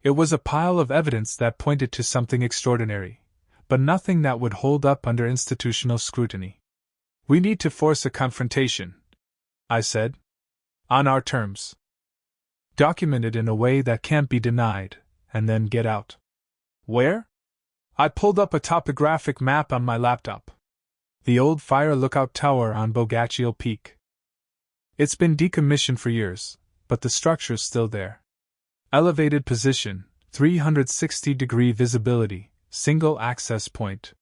It was a pile of evidence that pointed to something extraordinary, but nothing that would hold up under institutional scrutiny. We need to force a confrontation, I said. On our terms. Document it in a way that can't be denied, and then get out. Where? I pulled up a topographic map on my laptop. The old fire lookout tower on Bogachiel Peak. It's been decommissioned for years, but the structure's still there. Elevated position, 360-degree visibility, single access point.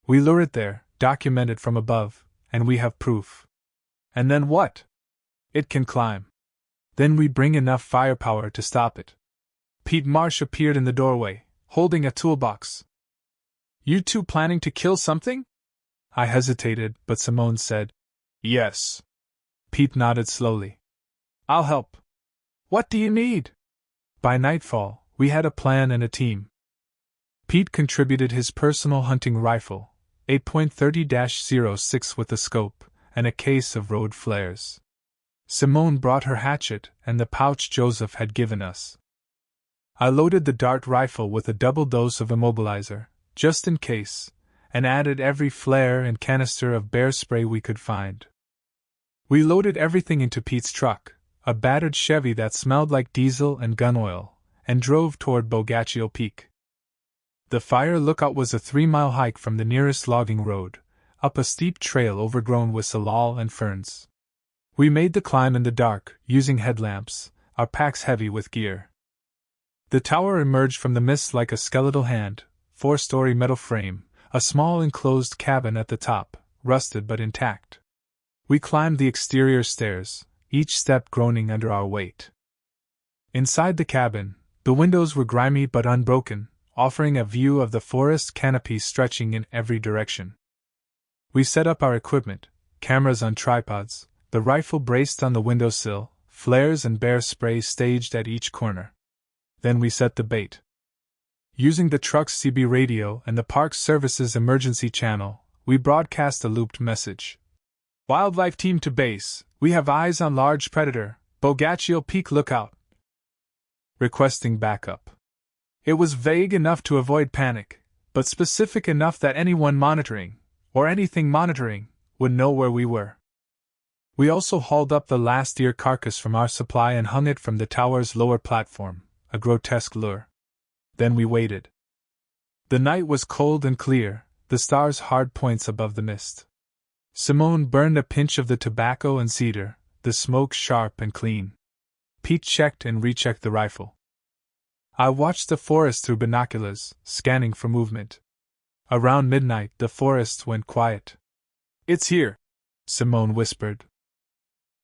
We lure it there, document it from above, and we have proof. And then what? It can climb. Then we bring enough firepower to stop it. Pete Marsh appeared in the doorway, holding a toolbox. You two planning to kill something? I hesitated, but Simone said, Yes. Pete nodded slowly. I'll help. What do you need? By nightfall, we had a plan and a team. Pete contributed his personal hunting rifle, 8.30-06 with a scope, and a case of road flares. Simone brought her hatchet and the pouch Joseph had given us. I loaded the dart rifle with a double dose of immobilizer, just in case, and added every flare and canister of bear spray we could find. We loaded everything into Pete's truck, a battered Chevy that smelled like diesel and gun oil, and drove toward Bogaccio Peak. The fire lookout was a 3-mile hike from the nearest logging road, up a steep trail overgrown with salal and ferns. We made the climb in the dark, using headlamps, our packs heavy with gear. The tower emerged from the mist like a skeletal hand, 4-story metal frame, a small enclosed cabin at the top, rusted but intact. We climbed the exterior stairs, each step groaning under our weight. Inside the cabin, the windows were grimy but unbroken, offering a view of the forest canopy stretching in every direction. We set up our equipment, cameras on tripods, the rifle braced on the windowsill, flares and bear spray staged at each corner. Then we set the bait. Using the truck's CB radio and the Park Service's emergency channel, we broadcast a looped message. Wildlife team to base, we have eyes on large predator, Bogaccio Peak lookout. Requesting backup. It was vague enough to avoid panic, but specific enough that anyone monitoring, or anything monitoring, would know where we were. We also hauled up the last deer carcass from our supply and hung it from the tower's lower platform, a grotesque lure. Then we waited. The night was cold and clear, the stars hard points above the mist. Simone burned a pinch of the tobacco and cedar, the smoke sharp and clean. Pete checked and rechecked the rifle. I watched the forest through binoculars, scanning for movement. Around midnight, the forest went quiet. It's here, Simone whispered.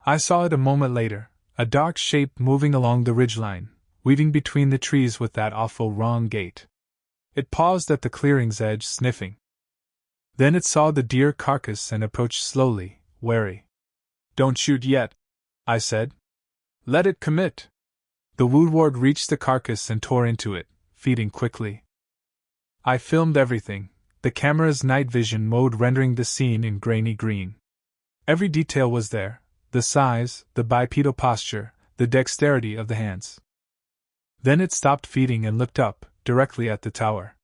I saw it a moment later, a dark shape moving along the ridgeline, weaving between the trees with that awful wrong gait. It paused at the clearing's edge, sniffing. Then it saw the deer carcass and approached slowly, wary. Don't shoot yet, I said. Let it commit. The woodward reached the carcass and tore into it, feeding quickly. I filmed everything, the camera's night vision mode rendering the scene in grainy green. Every detail was there, the size, the bipedal posture, the dexterity of the hands. Then it stopped feeding and looked up, directly at the tower.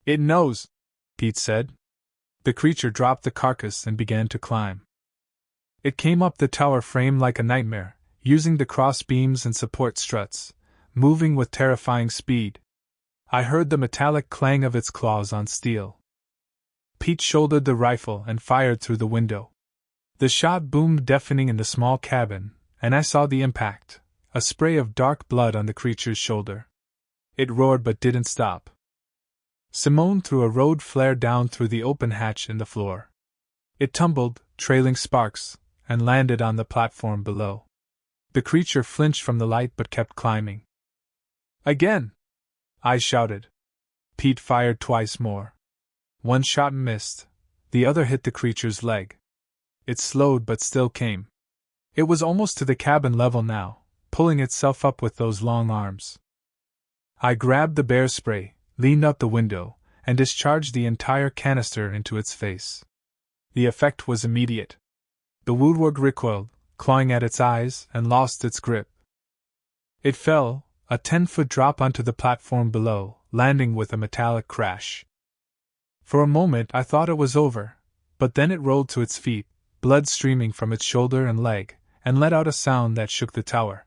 It knows, Pete said. The creature dropped the carcass and began to climb. It came up the tower frame like a nightmare, using the cross beams and support struts, moving with terrifying speed. I heard the metallic clang of its claws on steel. Pete shouldered the rifle and fired through the window. The shot boomed deafening in the small cabin, and I saw the impact, a spray of dark blood on the creature's shoulder. It roared but didn't stop. Simone threw a road flare down through the open hatch in the floor. It tumbled, trailing sparks, and landed on the platform below. The creature flinched from the light but kept climbing. Again! I shouted. Pete fired twice more. One shot missed, the other hit the creature's leg. It slowed but still came. It was almost to the cabin level now, pulling itself up with those long arms. I grabbed the bear spray, leaned out the window, and discharged the entire canister into its face. The effect was immediate. The woodward recoiled, clawing at its eyes, and lost its grip. It fell, a 10-foot drop onto the platform below, landing with a metallic crash. For a moment I thought it was over, but then it rolled to its feet, blood streaming from its shoulder and leg, and let out a sound that shook the tower.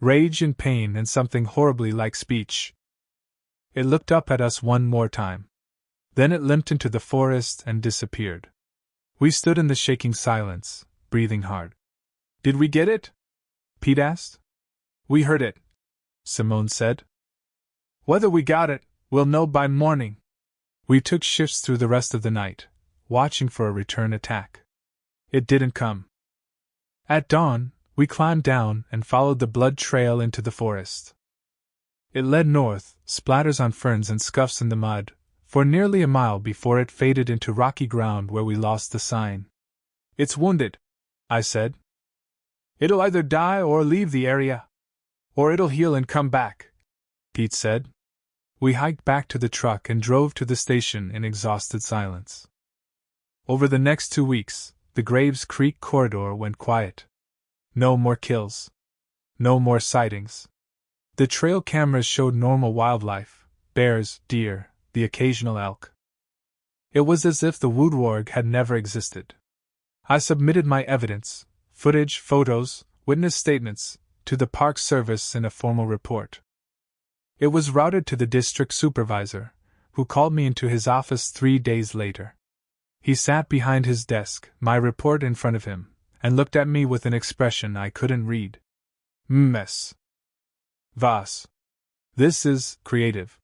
Rage and pain and something horribly like speech. It looked up at us one more time. Then it limped into the forest and disappeared. We stood in the shaking silence, breathing hard. Did we get it? Pete asked. We heard it, Simone said. Whether we got it, we'll know by morning. We took shifts through the rest of the night, watching for a return attack. It didn't come. At dawn, We climbed down and followed the blood trail into the forest. It led north, splatters on ferns and scuffs in the mud, for nearly a mile before it faded into rocky ground where we lost the sign. "It's wounded," I said. "It'll either die or leave the area. Or it'll heal and come back," Pete said. We hiked back to the truck and drove to the station in exhausted silence. Over the next 2 weeks, the Graves Creek corridor went quiet. No more kills. No more sightings. The trail cameras showed normal wildlife: bears, deer, the occasional elk. It was as if the woodwarg had never existed. I submitted my evidence, footage, photos, witness statements, to the Park Service in a formal report. It was routed to the district supervisor, who called me into his office 3 days later. He sat behind his desk, my report in front of him, and looked at me with an expression I couldn't read. "Mess. Was. This is creative.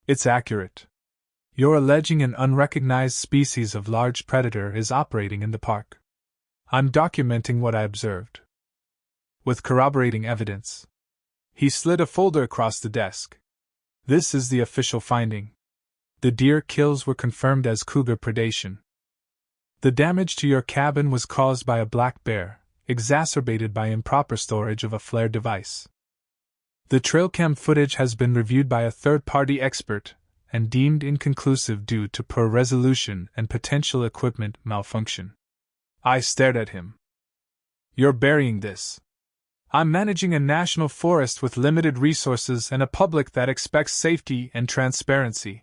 It's accurate. You're alleging an unrecognized species of large predator is operating in the park. I'm documenting what I observed. With corroborating evidence." He slid a folder across the desk. "This is the official finding. The deer kills were confirmed as cougar predation. The damage to your cabin was caused by a black bear, exacerbated by improper storage of a flare device. The trail cam footage has been reviewed by a third-party expert and deemed inconclusive due to poor resolution and potential equipment malfunction." I stared at him. "You're burying this. I'm managing a national forest with limited resources and a public that expects safety and transparency.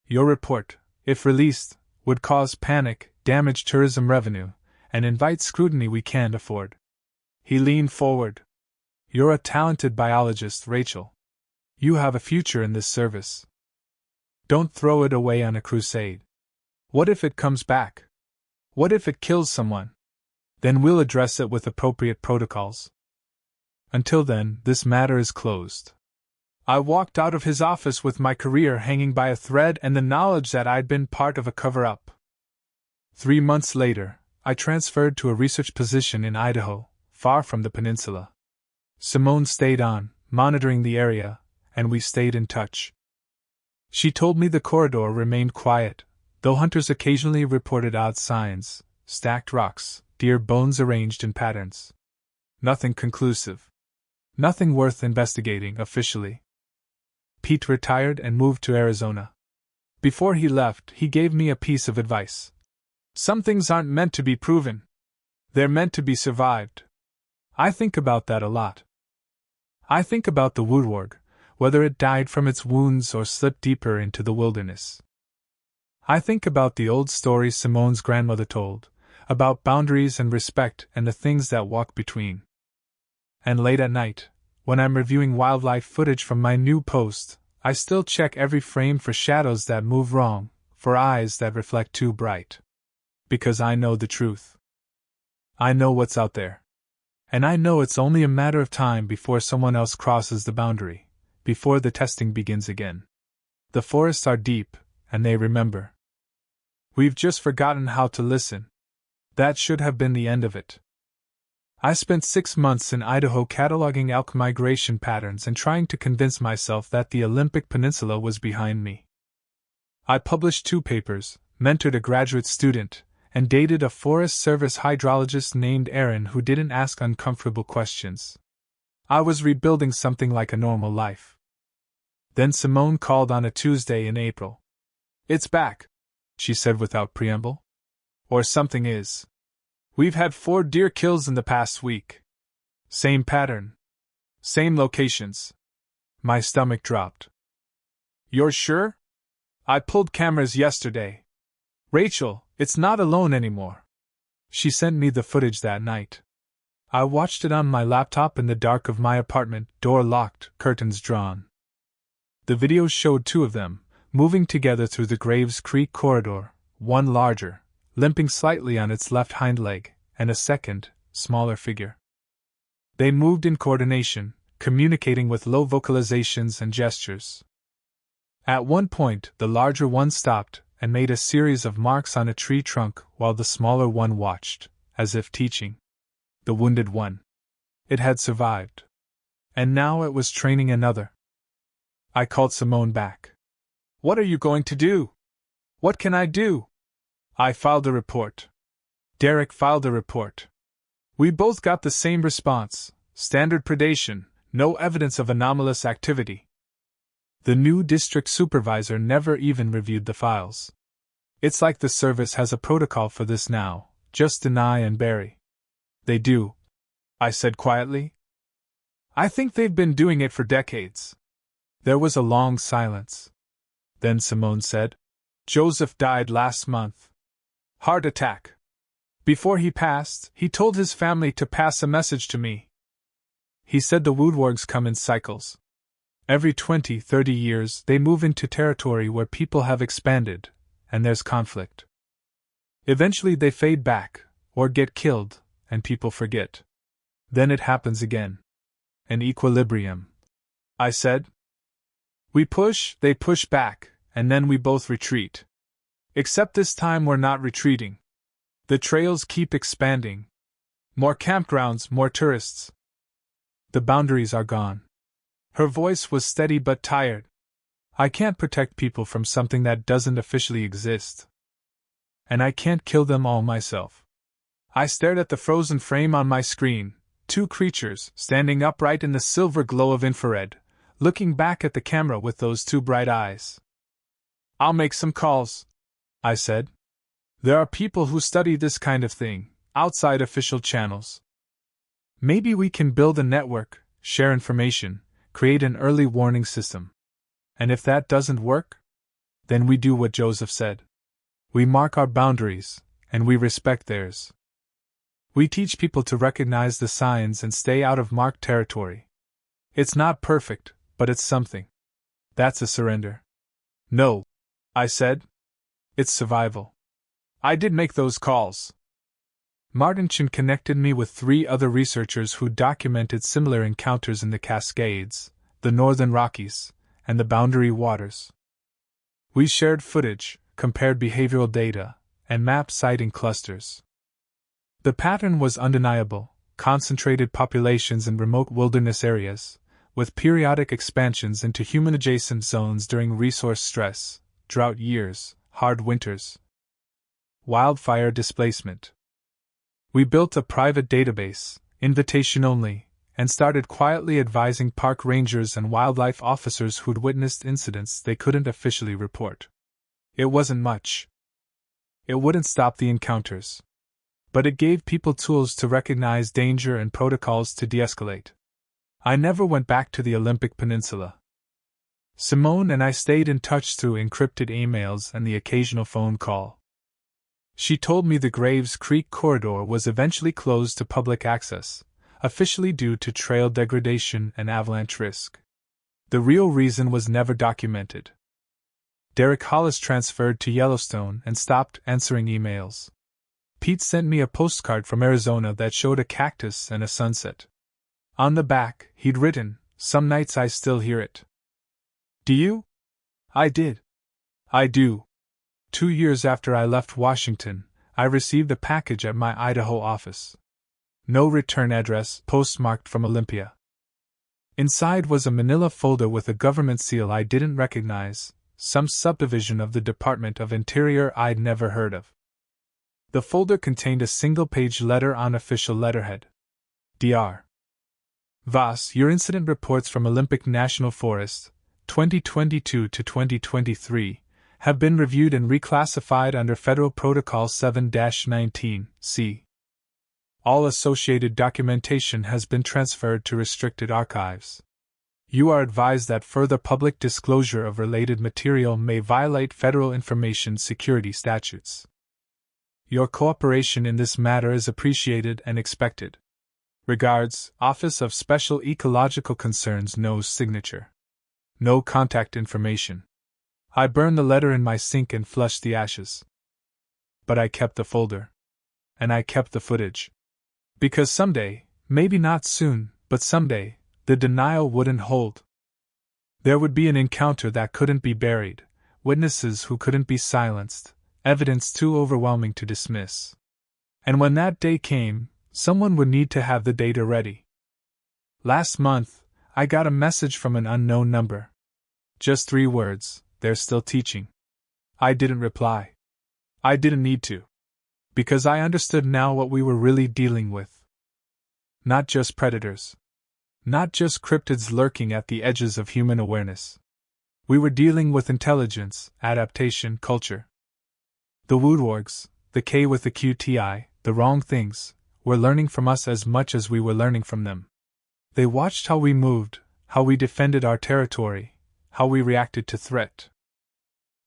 Your report, if released, would cause panic, damage tourism revenue, and invite scrutiny we can't afford." He leaned forward. "You're a talented biologist, Rachel. You have a future in this service. Don't throw it away on a crusade. What if it comes back? What if it kills someone? Then we'll address it with appropriate protocols. Until then, this matter is closed." I walked out of his office with my career hanging by a thread and the knowledge that I'd been part of a cover-up. 3 months later, I transferred to a research position in Idaho, far from the peninsula. Simone stayed on, monitoring the area, and we stayed in touch. She told me the corridor remained quiet, though hunters occasionally reported odd signs: stacked rocks, deer bones arranged in patterns. Nothing conclusive. Nothing worth investigating officially. Pete retired and moved to Arizona. Before he left, he gave me a piece of advice. "Some things aren't meant to be proven. They're meant to be survived." I think about that a lot. I think about the woodwarg, whether it died from its wounds or slipped deeper into the wilderness. I think about the old stories Simone's grandmother told, about boundaries and respect and the things that walk between. And late at night, when I'm reviewing wildlife footage from my new post, I still check every frame for shadows that move wrong, for eyes that reflect too bright. Because I know the truth. I know what's out there. And I know it's only a matter of time before someone else crosses the boundary, before the testing begins again. The forests are deep, and they remember. We've just forgotten how to listen. That should have been the end of it. I spent 6 months in Idaho cataloging elk migration patterns and trying to convince myself that the Olympic Peninsula was behind me. I published 2 papers, mentored a graduate student, and dated a Forest Service hydrologist named Aaron who didn't ask uncomfortable questions. I was rebuilding something like a normal life. Then Simone called on a Tuesday in April. "It's back," she said without preamble. "Or something is. We've had 4 deer kills in the past week. Same pattern. Same locations." My stomach dropped. "You're sure? I pulled cameras yesterday. Rachel, it's not alone anymore." She sent me the footage that night. I watched it on my laptop in the dark of my apartment, door locked, curtains drawn. The videos showed 2 of them, moving together through the Graves Creek corridor, one larger, limping slightly on its left hind leg, and a second, smaller figure. They moved in coordination, communicating with low vocalizations and gestures. At one point, the larger one stopped and made a series of marks on a tree trunk while the smaller one watched, as if teaching the wounded one. It had survived. And now it was training another. I called Simone back. What are you going to do? What can I do? I filed a report. Derek filed a report. We both got the same response: standard predation, no evidence of anomalous activity. The new district supervisor never even reviewed the files. It's like the service has a protocol for this now: just deny and bury. They do, I said quietly. I think they've been doing it for decades. There was a long silence. Then Simone said, Joseph died last month. Heart attack. Before he passed, he told his family to pass a message to me. He said the woodwargs come in cycles. Every 20-30 years they move into territory where people have expanded, and there's conflict. Eventually they fade back, or get killed, and people forget. Then it happens again. An equilibrium. I said. We push, they push back, and then we both retreat. Except this time we're not retreating. The trails keep expanding. More campgrounds, more tourists. The boundaries are gone. Her voice was steady but tired. I can't protect people from something that doesn't officially exist. And I can't kill them all myself. I stared at the frozen frame on my screen, two creatures standing upright in the silver glow of infrared, looking back at the camera with those two bright eyes. I'll make some calls, I said. There are people who study this kind of thing, outside official channels. Maybe we can build a network, share information, create an early warning system. And if that doesn't work, then we do what Joseph said. We mark our boundaries, and we respect theirs. We teach people to recognize the signs and stay out of marked territory. It's not perfect, but it's something. That's a surrender. No, I said. It's survival. I did make those calls. Martinchin connected me with 3 other researchers who documented similar encounters in the Cascades, the Northern Rockies, and the Boundary Waters. We shared footage, compared behavioral data, and mapped sighting clusters. The pattern was undeniable: concentrated populations in remote wilderness areas, with periodic expansions into human-adjacent zones during resource stress, drought years, hard winters. Wildfire displacement. We built a private database, invitation only, and started quietly advising park rangers and wildlife officers who'd witnessed incidents they couldn't officially report. It wasn't much. It wouldn't stop the encounters. But it gave people tools to recognize danger and protocols to de-escalate. I never went back to the Olympic Peninsula. Simone and I stayed in touch through encrypted emails and the occasional phone call. She told me the Graves Creek corridor was eventually closed to public access, officially due to trail degradation and avalanche risk. The real reason was never documented. Derek Hollis transferred to Yellowstone and stopped answering emails. Pete sent me a postcard from Arizona that showed a cactus and a sunset. On the back, he'd written, "Some nights I still hear it." Do you? I did. I do. 2 years after I left Washington, I received a package at my Idaho office. No return address, postmarked from Olympia. Inside was a manila folder with a government seal I didn't recognize, some subdivision of the Department of Interior I'd never heard of. The folder contained a single-page letter on official letterhead. Dr. Voss, your incident reports from Olympic National Forest, 2022 to 2023, have been reviewed and reclassified under Federal Protocol 7-19, C. All associated documentation has been transferred to restricted archives. You are advised that further public disclosure of related material may violate federal information security statutes. Your cooperation in this matter is appreciated and expected. Regards, Office of Special Ecological Concerns. No signature. No contact information. I burned the letter in my sink and flushed the ashes. But I kept the folder. And I kept the footage. Because someday, maybe not soon, but someday, the denial wouldn't hold. There would be an encounter that couldn't be buried, witnesses who couldn't be silenced, evidence too overwhelming to dismiss. And when that day came, someone would need to have the data ready. Last month, I got a message from an unknown number. Just 3 words, they're still teaching. I didn't reply. I didn't need to. Because I understood now what we were really dealing with. Not just predators. Not just cryptids lurking at the edges of human awareness. We were dealing with intelligence, adaptation, culture. The woodwargs, the K with the QTI, the wrong things, were learning from us as much as we were learning from them. They watched how we moved, how we defended our territory, how we reacted to threat.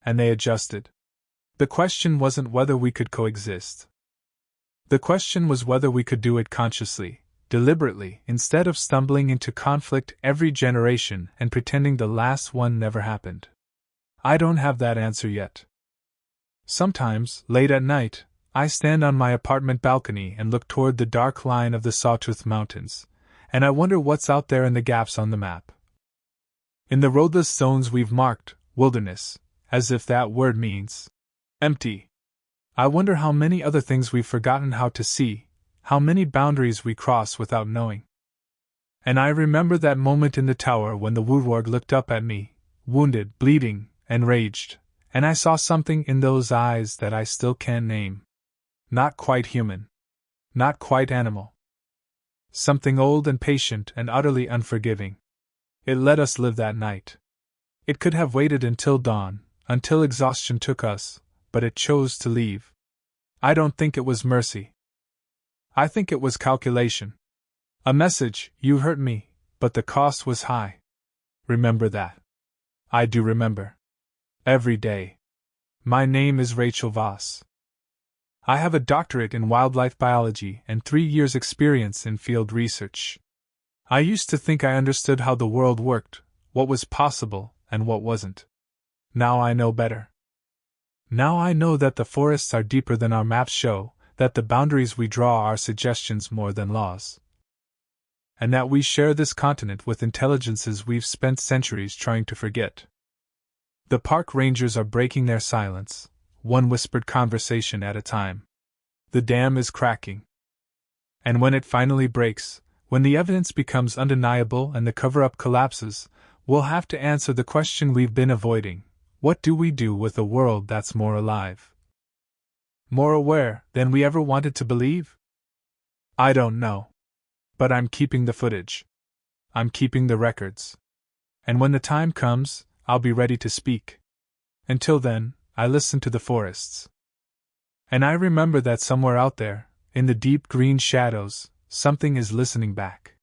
And they adjusted. The question wasn't whether we could coexist. The question was whether we could do it consciously, deliberately, instead of stumbling into conflict every generation and pretending the last one never happened. I don't have that answer yet. Sometimes, late at night, I stand on my apartment balcony and look toward the dark line of the Sawtooth Mountains, and I wonder what's out there in the gaps on the map. In the roadless zones we've marked, wilderness, as if that word means empty. I wonder how many other things we've forgotten how to see, how many boundaries we cross without knowing. And I remember that moment in the tower when the woodwarg looked up at me, wounded, bleeding, enraged, and I saw something in those eyes that I still can't name. Not quite human. Not quite animal. Something old and patient and utterly unforgiving. It let us live that night. It could have waited until dawn, until exhaustion took us, but it chose to leave. I don't think it was mercy. I think it was calculation. A message, you hurt me, but the cost was high. Remember that. I do remember. Every day. My name is Rachel Voss. I have a doctorate in wildlife biology and 3 years' experience in field research. I used to think I understood how the world worked, what was possible, and what wasn't. Now I know better. Now I know that the forests are deeper than our maps show, that the boundaries we draw are suggestions more than laws. And that we share this continent with intelligences we've spent centuries trying to forget. The park rangers are breaking their silence, one whispered conversation at a time. The dam is cracking. And when it finally breaks, when the evidence becomes undeniable and the cover-up collapses, we'll have to answer the question we've been avoiding. What do we do with a world that's more alive? More aware than we ever wanted to believe? I don't know. But I'm keeping the footage. I'm keeping the records. And when the time comes, I'll be ready to speak. Until then, I listen to the forests. And I remember that somewhere out there, in the deep green shadows, something is listening back.